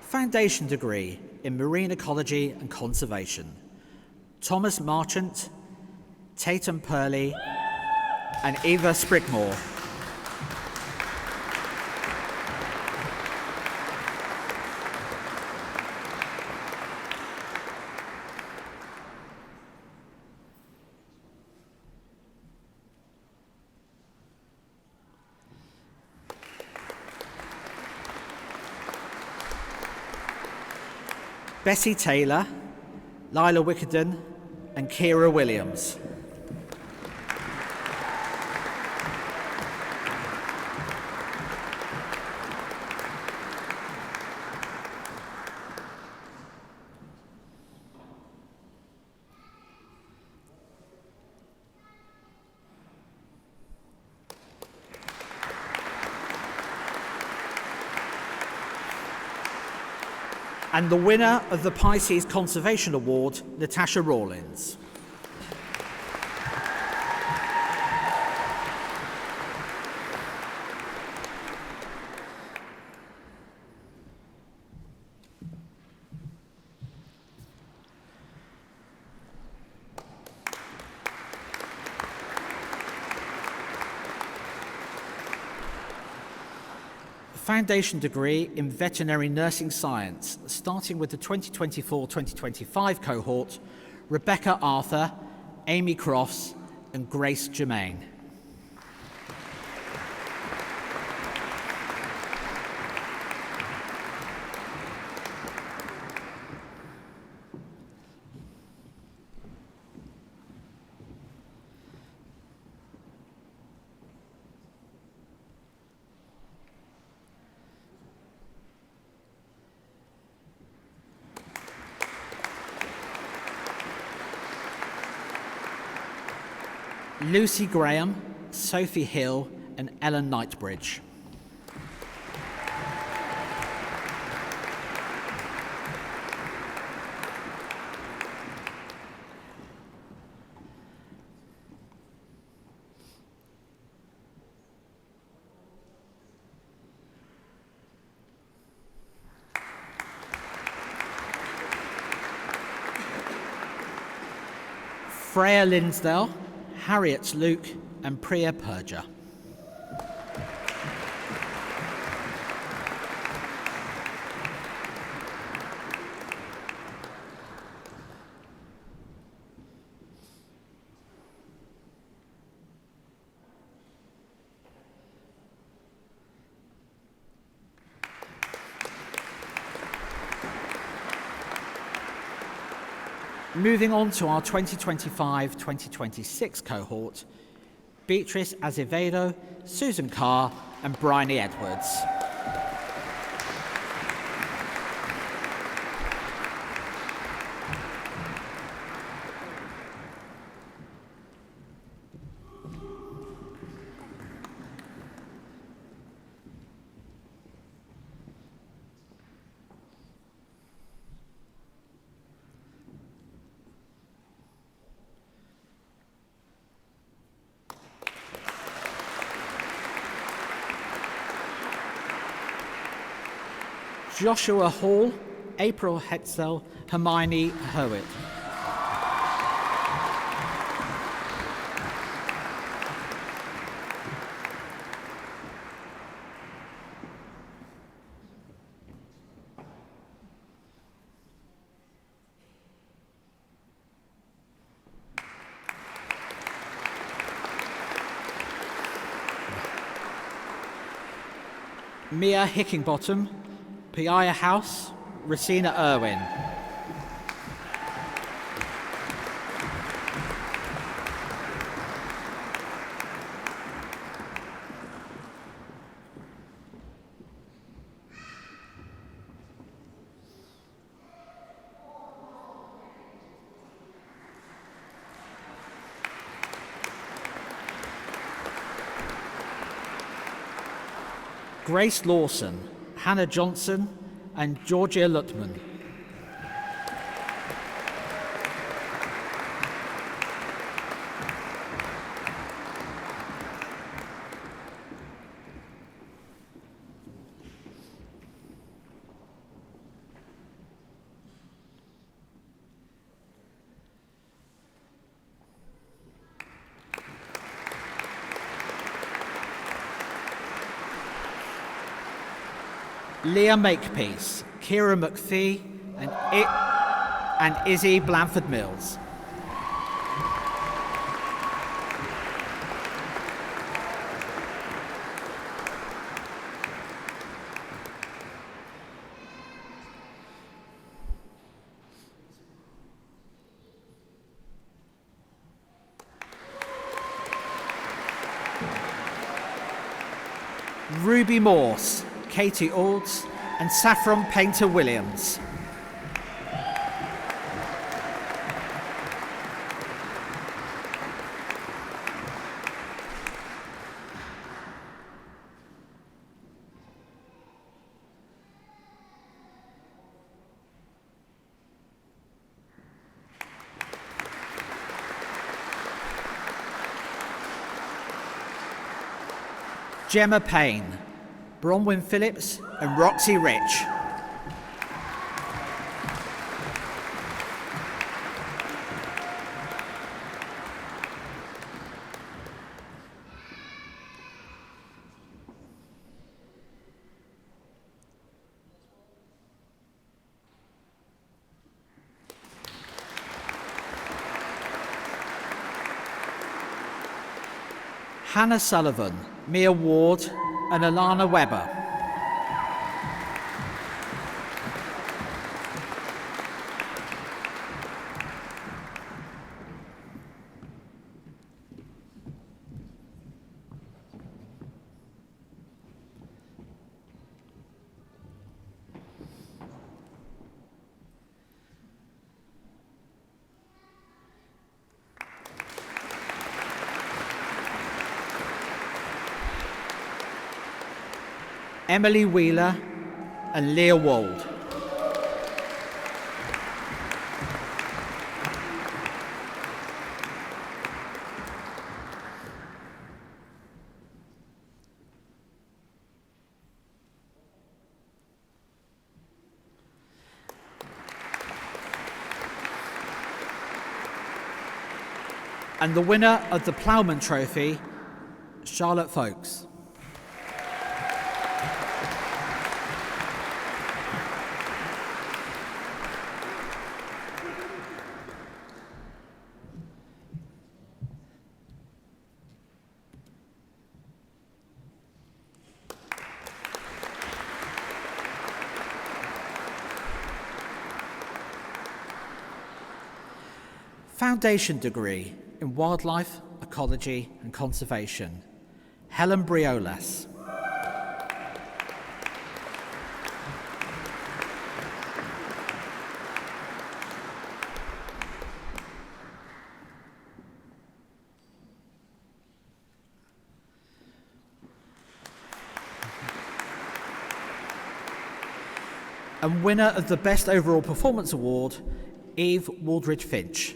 Foundation degree in Marine Ecology and Conservation, Thomas Marchant, Tatum Purley, and Eva Sprigmore. Bessie Taylor, Lila Wickenden, and Kira Williams. And the winner of the Pisces Conservation Award, Natasha Rawlins. Foundation degree in Veterinary Nursing Science, starting with the 2024-2025 cohort, Rebecca Arthur, Amy Crofts, and Grace Germain. Lucy Graham, Sophie Hill, and Ellen Knightbridge. Freya Linsdale, Harriet Luke, and Priya Purja. Moving on to our 2025-2026 cohort, Beatrice Azevedo, Susan Carr and Bryony Edwards. Joshua Hall, April Hetzel, Hermione Herwitt. Mia Hickingbottom, Piaya House, Racina Irwin. Grace Lawson, Hannah Johnson and Georgia Lutman. Leah Makepeace, Kira McPhee and Izzy Blanford Mills. Ruby Morse, Katie Alds and Saffron Painter Williams. Gemma Payne, Bronwyn Phillips and Roxy Rich. Hannah Sullivan, Mia Ward and Alana Webber. Emily Wheeler and Leah Wold. And the winner of the Plowman Trophy, Charlotte Folks. foundation degree in wildlife, ecology and conservation, Helen Briolas. And winner of the Best Overall Performance Award, Eve Waldridge Finch.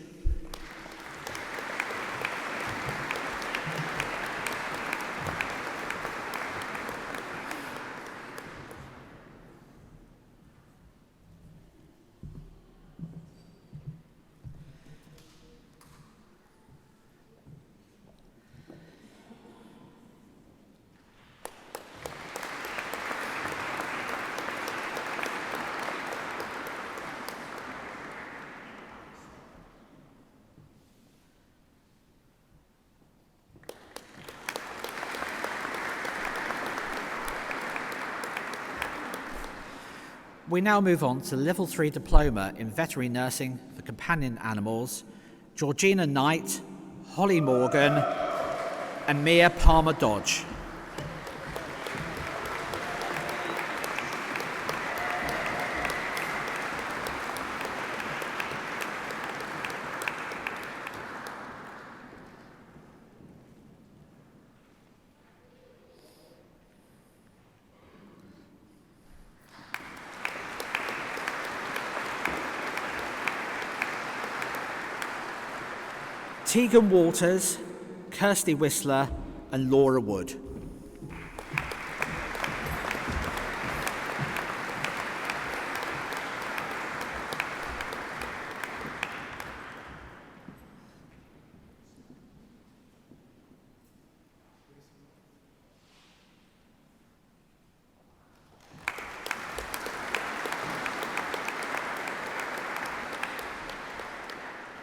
We now move on to the Level 3 Diploma in Veterinary Nursing for Companion Animals, Georgina Knight, Holly Morgan and Mia Palmer Dodge. Tegan Waters, Kirsty Whistler and Laura Wood.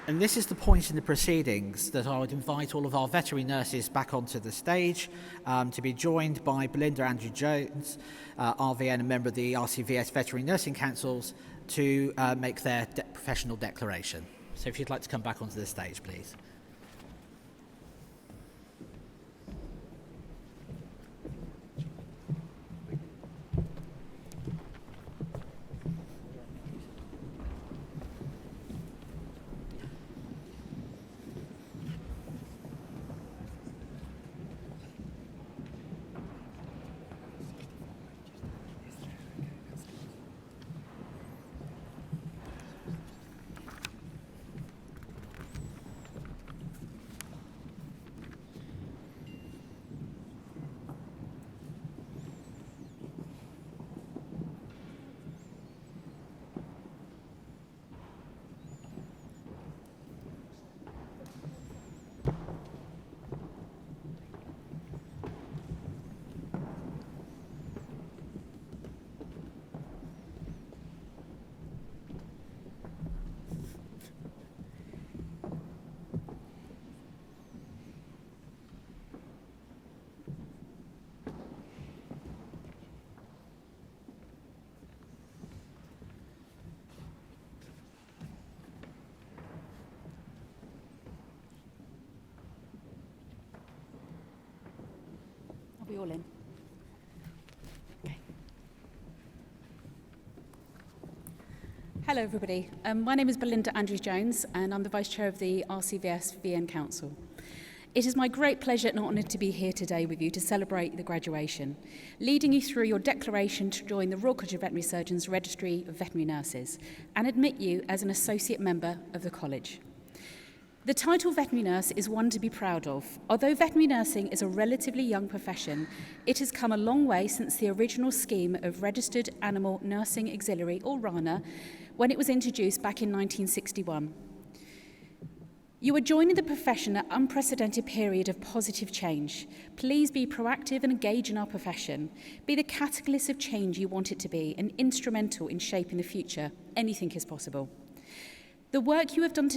And this is the point in the proceedings that I would invite all of our veterinary nurses back onto the stage to be joined by Belinda Andrew-Jones, RVN and member of the RCVS Veterinary Nursing Councils, to make their professional declaration. So if you'd like to come back onto the stage, please. We all in? Okay. Hello everybody, my name is Belinda Andrews-Jones and I'm the Vice Chair of the RCVS VN Council. It is my great pleasure and honour to be here today with you to celebrate the graduation, leading you through your declaration to join the Royal College of Veterinary Surgeons Registry of Veterinary Nurses and admit you as an associate member of the college. The title veterinary nurse is one to be proud of. Although veterinary nursing is a relatively young profession, it has come a long way since the original scheme of Registered Animal Nursing Auxiliary, or RANA, when it was introduced back in 1961. You are joining the profession at an unprecedented period of positive change. Please be proactive and engage in our profession. Be the catalyst of change you want it to be and instrumental in shaping the future. Anything is possible. The work you have done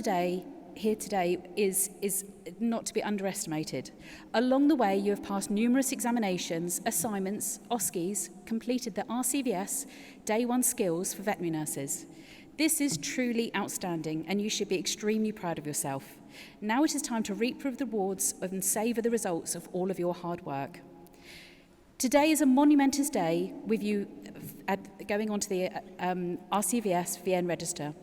here today is not to be underestimated. Along the way, you have passed numerous examinations, assignments, OSCEs, completed the RCVS Day 1 skills for veterinary nurses. This is truly outstanding, and you should be extremely proud of yourself. Now it is time to reap the rewards and savour the results of all of your hard work. Today is a monumentous day with you going on to the RCVS VN register,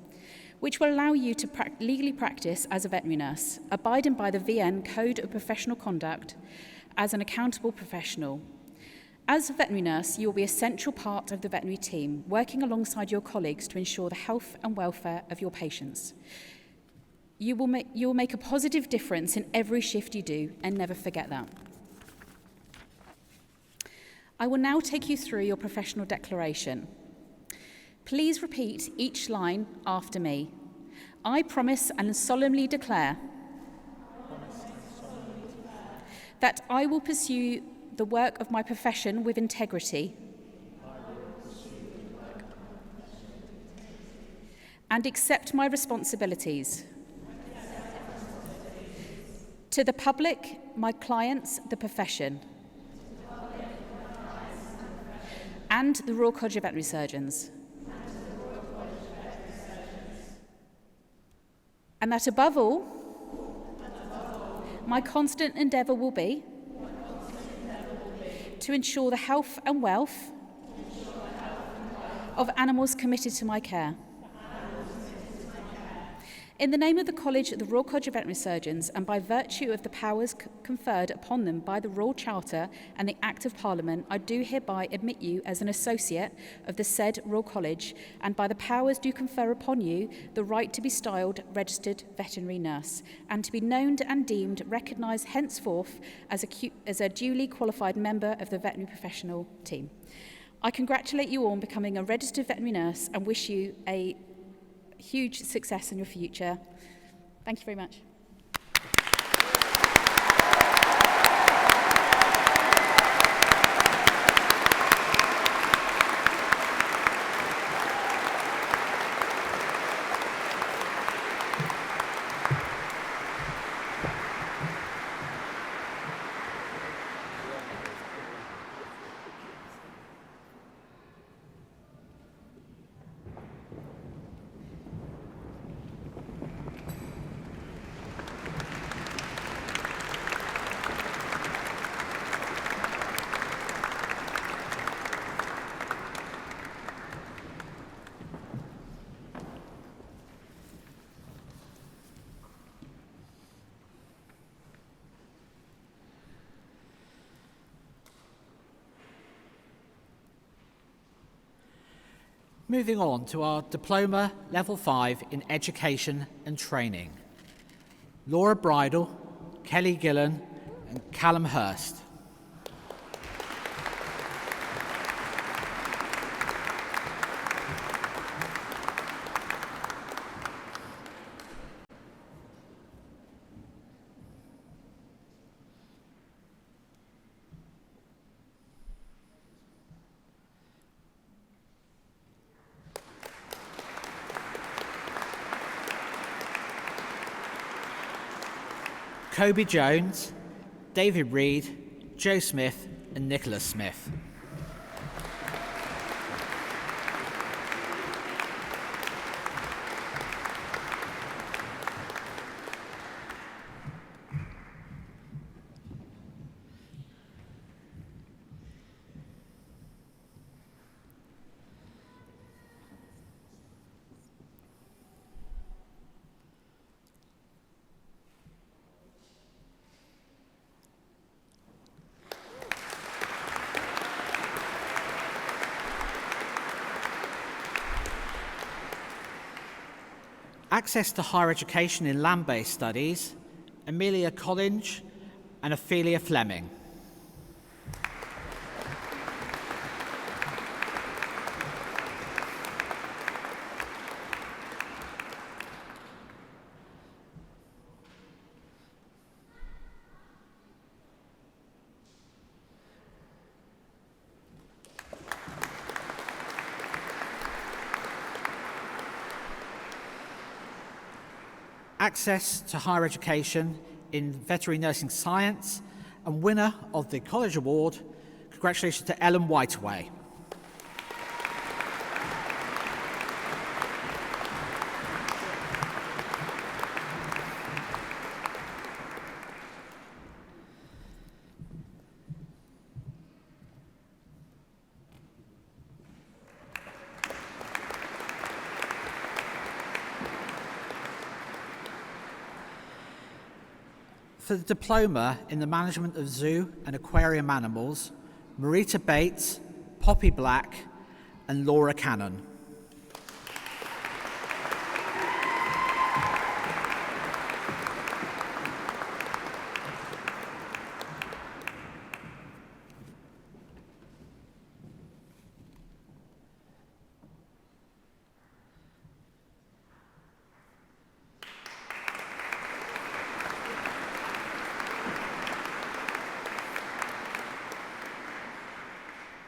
which will allow you to legally practice as a veterinary nurse, abiding by the VN Code of Professional Conduct as an accountable professional. As a veterinary nurse, you will be a central part of the veterinary team, working alongside your colleagues to ensure the health and welfare of your patients. You will make a positive difference in every shift you do, and never forget that. I will now take you through your professional declaration. Please repeat each line after me. I promise and solemnly declare that I will pursue the work of my profession with integrity and accept my responsibilities to the public, my clients, the profession, and the Royal College of Veterinary Surgeons. And that above all, my constant endeavour will be to ensure the health and wealth of animals committed to my care. In the name of the College, the Royal College of Veterinary Surgeons, and by virtue of the powers conferred upon them by the Royal Charter and the Act of Parliament, I do hereby admit you as an associate of the said Royal College, and by the powers do confer upon you the right to be styled registered veterinary nurse, and to be known and deemed recognised henceforth as a duly qualified member of the veterinary professional team. I congratulate you all on becoming a registered veterinary nurse and wish you a huge success in your future. Thank you very much. Moving on to our Diploma Level 5 in Education and Training. Laura Bridle, Kelly Gillen and Callum Hurst. Kobe Jones, David Reed, Joe Smith and Nicholas Smith. Access to higher education in land-based studies, Amelia Collins and Ophelia Fleming. Access to higher education in veterinary nursing science, and winner of the College Award. Congratulations to Ellen Whiteaway. For the diploma in the management of zoo and aquarium animals, Marita Bates, Poppy Black, and Laura Cannon.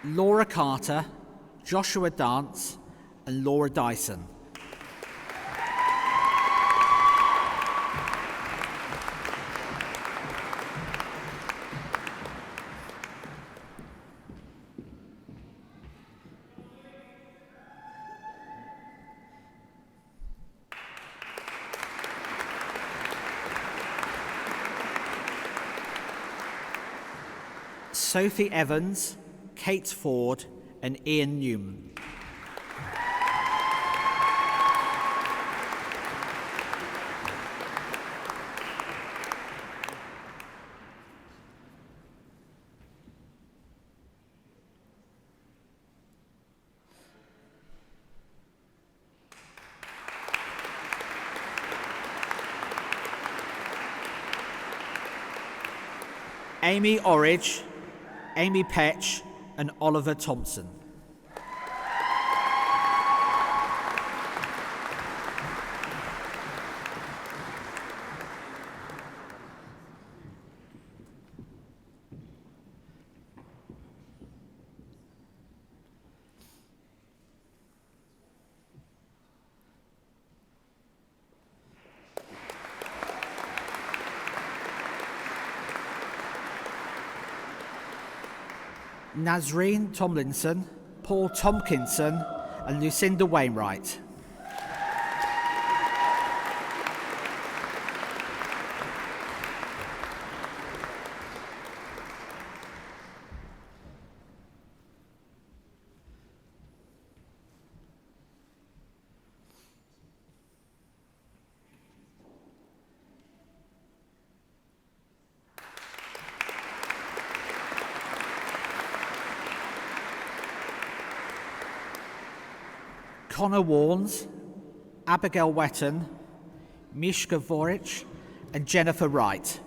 Laura Carter, Joshua Dance, and Laura Dyson. Sophie Evans, Kate Ford, and Ian Newman. Amy Orridge, Amy Petch, and Oliver Thompson. Nazreen Tomlinson, Paul Tompkinson, and Lucinda Wainwright. Connor Warnes, Abigail Wetton, Mishka Vorich, and Jennifer Wright.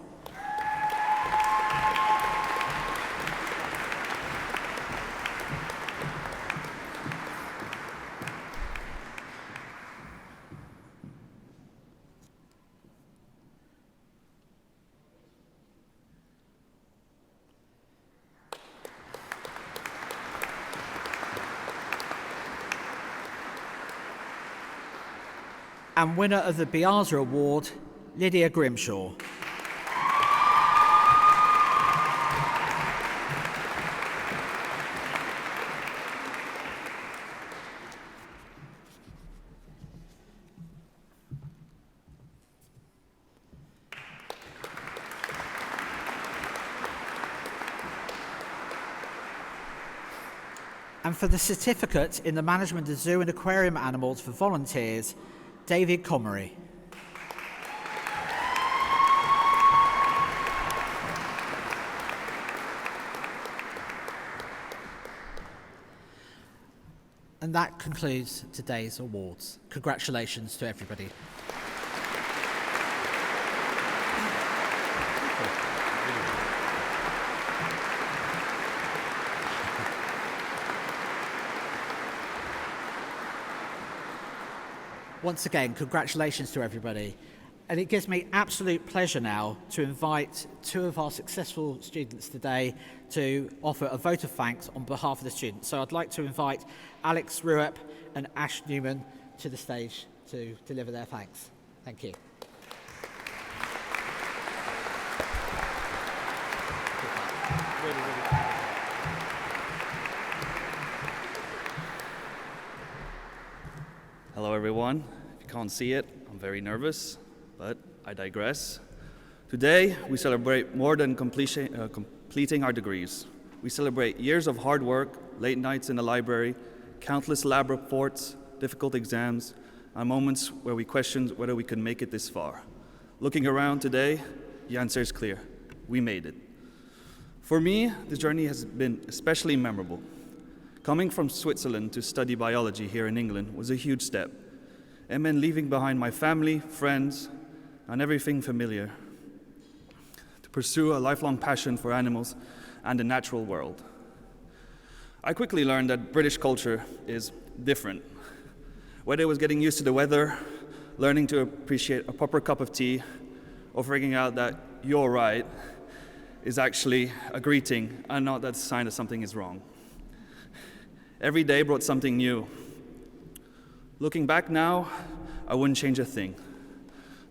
And winner of the Biaza Award, Lydia Grimshaw. And for the certificate in the management of zoo and aquarium animals for volunteers, David Comery. And that concludes today's awards. Congratulations to everybody. Once again, congratulations to everybody. And it gives me absolute pleasure now to invite two of our successful students today to offer a vote of thanks on behalf of the students. So I'd like to invite Alex Ruep and Ash Newman to the stage to deliver their thanks. Thank you. Hello everyone. If you can't see it, I'm very nervous, but I digress. Today, we celebrate more than completing our degrees. We celebrate years of hard work, late nights in the library, countless lab reports, difficult exams, and moments where we questioned whether we could make it this far. Looking around today, the answer is clear. We made it. For me, this journey has been especially memorable. Coming from Switzerland to study biology here in England was a huge step. It meant leaving behind my family, friends, and everything familiar to pursue a lifelong passion for animals and the natural world. I quickly learned that British culture is different. Whether it was getting used to the weather, learning to appreciate a proper cup of tea, or figuring out that you're right is actually a greeting and not that sign that something is wrong. Every day brought something new. Looking back now, I wouldn't change a thing.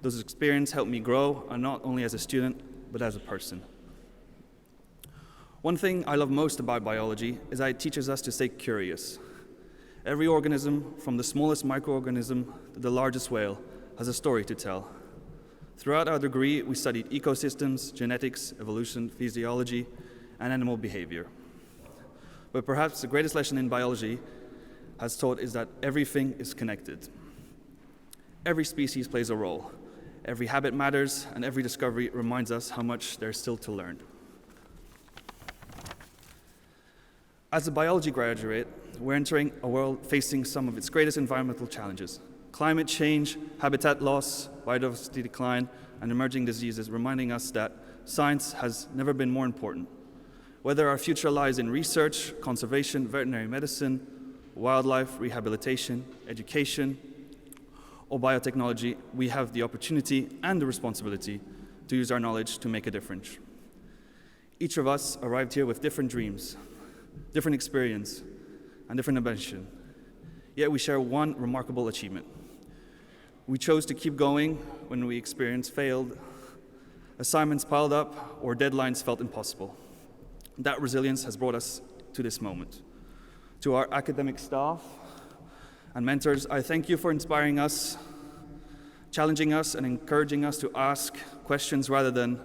Those experiences helped me grow, and not only as a student, but as a person. One thing I love most about biology is that it teaches us to stay curious. Every organism, from the smallest microorganism to the largest whale, has a story to tell. Throughout our degree, we studied ecosystems, genetics, evolution, physiology, and animal behavior. But perhaps the greatest lesson in biology has taught is that everything is connected. Every species plays a role. Every habit matters, and every discovery reminds us how much there is still to learn. As a biology graduate, we're entering a world facing some of its greatest environmental challenges. Climate change, habitat loss, biodiversity decline, and emerging diseases, reminding us that science has never been more important. Whether our future lies in research, conservation, veterinary medicine, wildlife, rehabilitation, education, or biotechnology, we have the opportunity and the responsibility to use our knowledge to make a difference. Each of us arrived here with different dreams, different experience, and different ambition. Yet we share one remarkable achievement. We chose to keep going when we experienced failed, assignments piled up, or deadlines felt impossible. That resilience has brought us to this moment. To our academic staff and mentors, I thank you for inspiring us, challenging us, and encouraging us to ask questions rather than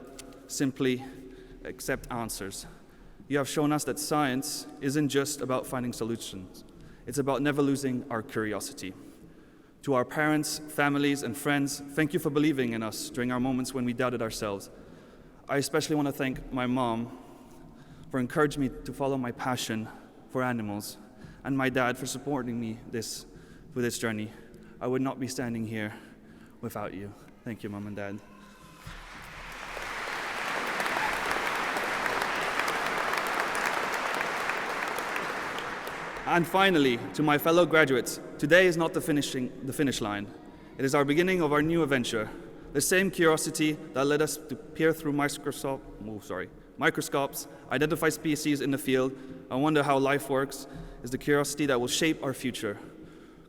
simply accept answers. You have shown us that science isn't just about finding solutions. It's about never losing our curiosity. To our parents, families, and friends, thank you for believing in us during our moments when we doubted ourselves. I especially want to thank my mom for encouraging me to follow my passion for animals, and my dad for supporting me through this journey. I would not be standing here without you. Thank you, Mom and Dad. And finally, to my fellow graduates, today is not the finish line. It is our beginning of our new adventure. The same curiosity that led us to peer through microscopes, identify species in the field, and wonder how life works, is the curiosity that will shape our future.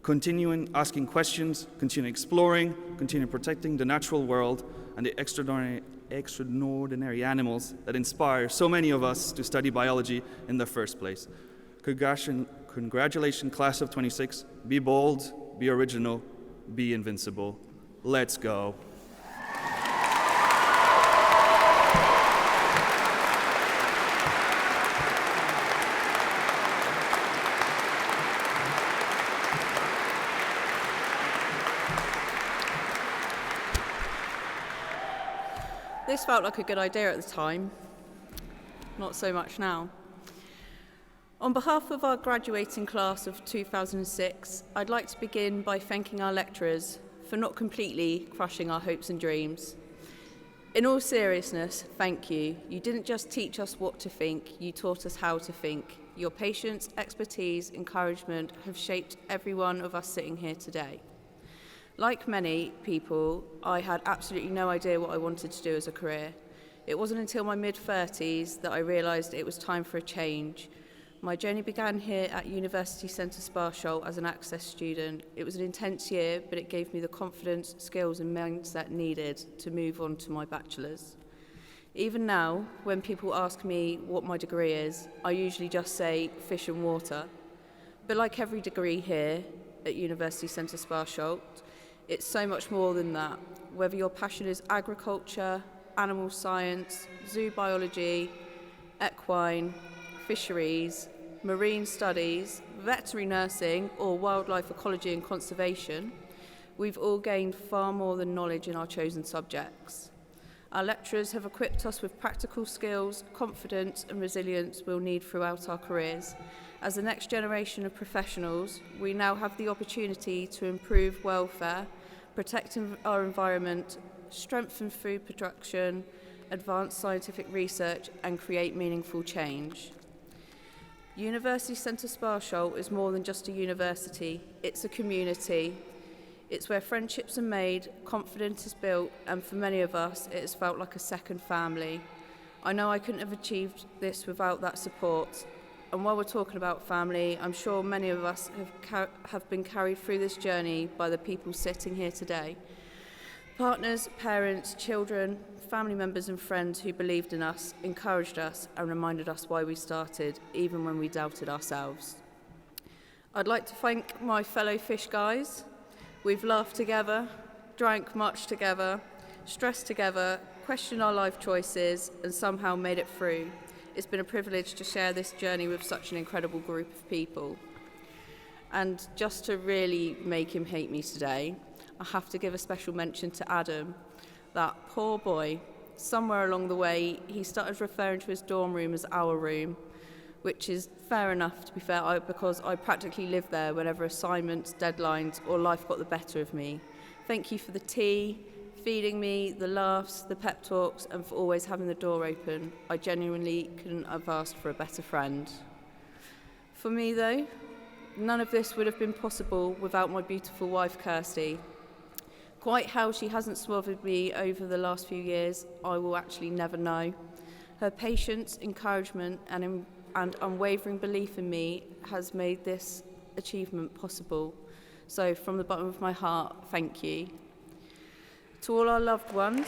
Continuing asking questions, continue exploring, continue protecting the natural world and the extraordinary animals that inspire so many of us to study biology in the first place. Congratulations, class of 26. Be bold, be original, be invincible. Let's go. This felt like a good idea at the time, not so much now. On behalf of our graduating class of 2006, I'd like to begin by thanking our lecturers for not completely crushing our hopes and dreams. In all seriousness, thank you. You didn't just teach us what to think, you taught us how to think. Your patience, expertise, encouragement have shaped every one of us sitting here today. Like many people, I had absolutely no idea what I wanted to do as a career. It wasn't until my mid-30s that I realised it was time for a change. My journey began here at University Centre Sparsholt as an access student. It was an intense year, but it gave me the confidence, skills and mindset needed to move on to my bachelor's. Even now, when people ask me what my degree is, I usually just say fish and water. But like every degree here at University Centre Sparsholt, it's so much more than that. Whether your passion is agriculture, animal science, zoo biology, equine, fisheries, marine studies, veterinary nursing, or wildlife ecology and conservation, we've all gained far more than knowledge in our chosen subjects. Our lecturers have equipped us with practical skills, confidence and resilience we'll need throughout our careers. As the next generation of professionals, we now have the opportunity to improve welfare, protect our environment, strengthen food production, advance scientific research and create meaningful change. University Centre Sparsholt is more than just a university, it's a community. It's where friendships are made, confidence is built, and for many of us, it has felt like a second family. I know I couldn't have achieved this without that support. And while we're talking about family, I'm sure many of us have been carried through this journey by the people sitting here today. Partners, parents, children, family members and friends who believed in us, encouraged us, and reminded us why we started, even when we doubted ourselves. I'd like to thank my fellow fish guys. We've laughed together, drank much together, stressed together, questioned our life choices, and somehow made it through. It's been a privilege to share this journey with such an incredible group of people. And just to really make him hate me today, I have to give a special mention to Adam. That poor boy, somewhere along the way, he started referring to his dorm room as our room, which is fair enough, to be fair, because I practically lived there whenever assignments, deadlines, or life got the better of me. Thank you for the tea, feeding me, the laughs, the pep talks, and for always having the door open. I genuinely couldn't have asked for a better friend. For me, though, none of this would have been possible without my beautiful wife, Kirsty. Quite how she hasn't smothered me over the last few years, I will actually never know. Her patience, encouragement, and unwavering belief in me has made this achievement possible. So from the bottom of my heart, thank you. To all our loved ones,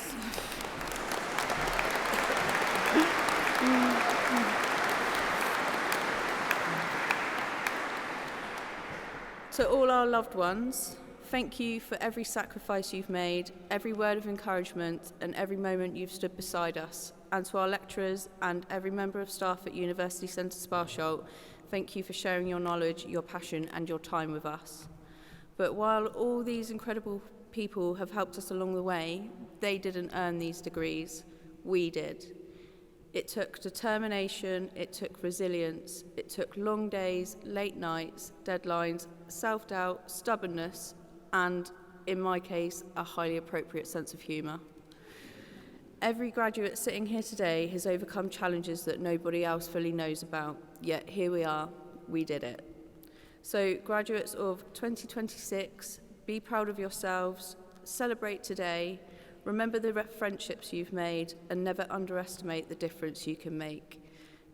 thank you for every sacrifice you've made, every word of encouragement, and every moment you've stood beside us. And to our lecturers and every member of staff at University Centre Sparsholt, thank you for sharing your knowledge, your passion, and your time with us. But while all these incredible people have helped us along the way, they didn't earn these degrees. We did. It took determination, it took resilience, it took long days, late nights, deadlines, self-doubt, stubbornness, and, in my case, a highly appropriate sense of humour. Every graduate sitting here today has overcome challenges that nobody else fully knows about, yet here we are, we did it. So graduates of 2026, be proud of yourselves, celebrate today, remember the friendships you've made, and never underestimate the difference you can make.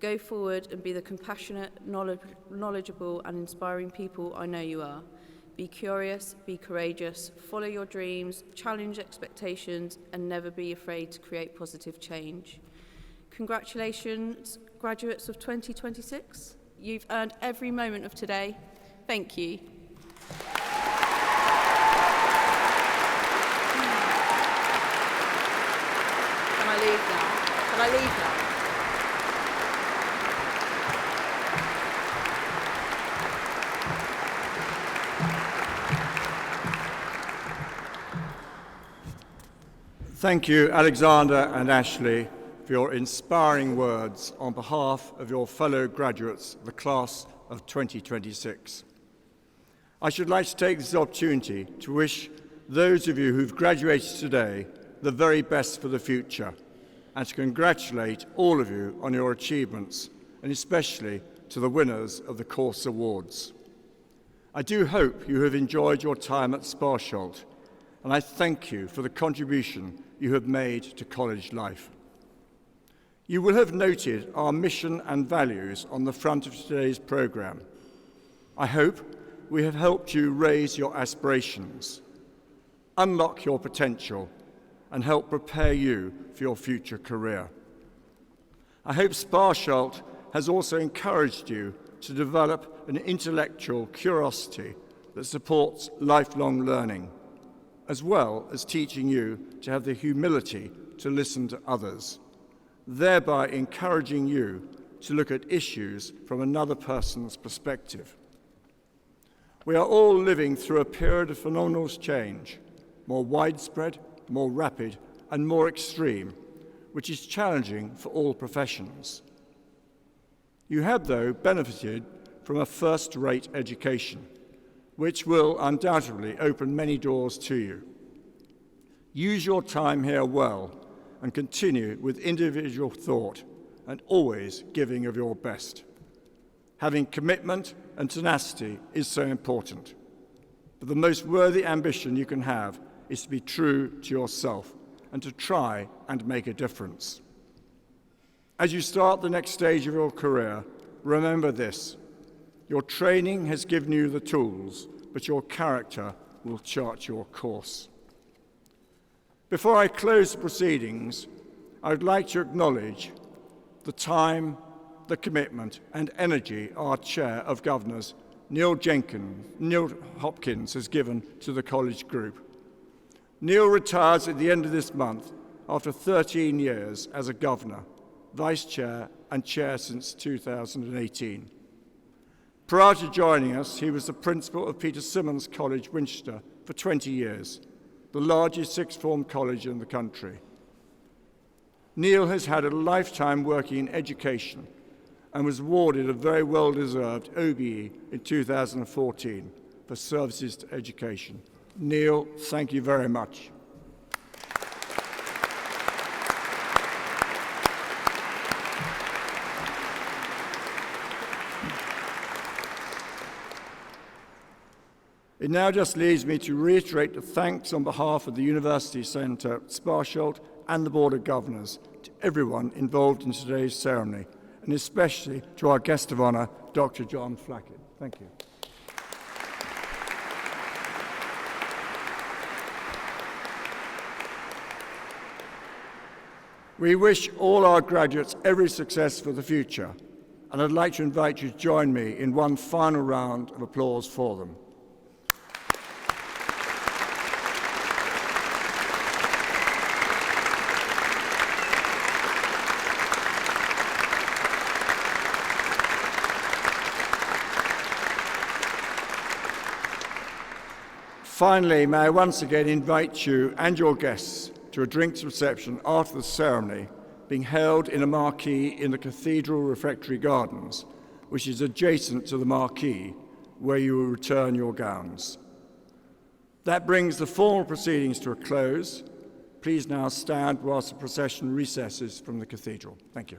Go forward and be the compassionate, knowledgeable and inspiring people I know you are. Be curious, be courageous, follow your dreams, challenge expectations, and never be afraid to create positive change. Congratulations, graduates of 2026. You've earned every moment of today. Thank you. Can I leave now? Can I leave now? Thank you, Alexander and Ashley, for your inspiring words on behalf of your fellow graduates of the class of 2026. I should like to take this opportunity to wish those of you who've graduated today the very best for the future, and to congratulate all of you on your achievements, and especially to the winners of the course awards. I do hope you have enjoyed your time at Sparsholt, and I thank you for the contribution you have made to college life. You will have noted our mission and values on the front of today's programme. I hope we have helped you raise your aspirations, unlock your potential, and help prepare you for your future career. I hope Sparsholt has also encouraged you to develop an intellectual curiosity that supports lifelong learning, as well as teaching you to have the humility to listen to others, thereby encouraging you to look at issues from another person's perspective. We are all living through a period of phenomenal change, more widespread, more rapid, and more extreme, which is challenging for all professions. You have, though, benefited from a first-rate education, which will undoubtedly open many doors to you. Use your time here well and continue with individual thought and always giving of your best. Having commitment and tenacity is so important. But the most worthy ambition you can have is to be true to yourself and to try and make a difference. As you start the next stage of your career, remember this: your training has given you the tools, but your character will chart your course. Before I close the proceedings, I would like to acknowledge the time, the commitment and energy our Chair of Governors, Neil Hopkins, has given to the college group. Neil retires at the end of this month after 13 years as a Governor, Vice Chair and Chair since 2018. Prior to joining us, he was the Principal of Peter Symonds College, Winchester, for 20 years, the largest sixth form college in the country. Neil has had a lifetime working in education and was awarded a very well-deserved OBE in 2014 for services to education. Neil, thank you very much. It now just leaves me to reiterate the thanks on behalf of the University Centre, Sparsholt and the Board of Governors to everyone involved in today's ceremony, and especially to our guest of honour, Dr. John Flackett. Thank you. We wish all our graduates every success for the future, and I'd like to invite you to join me in one final round of applause for them. Finally, may I once again invite you and your guests to a drinks reception after the ceremony, being held in a marquee in the Cathedral Refectory Gardens, which is adjacent to the marquee, where you will return your gowns. That brings the formal proceedings to a close. Please now stand whilst the procession recesses from the cathedral. Thank you.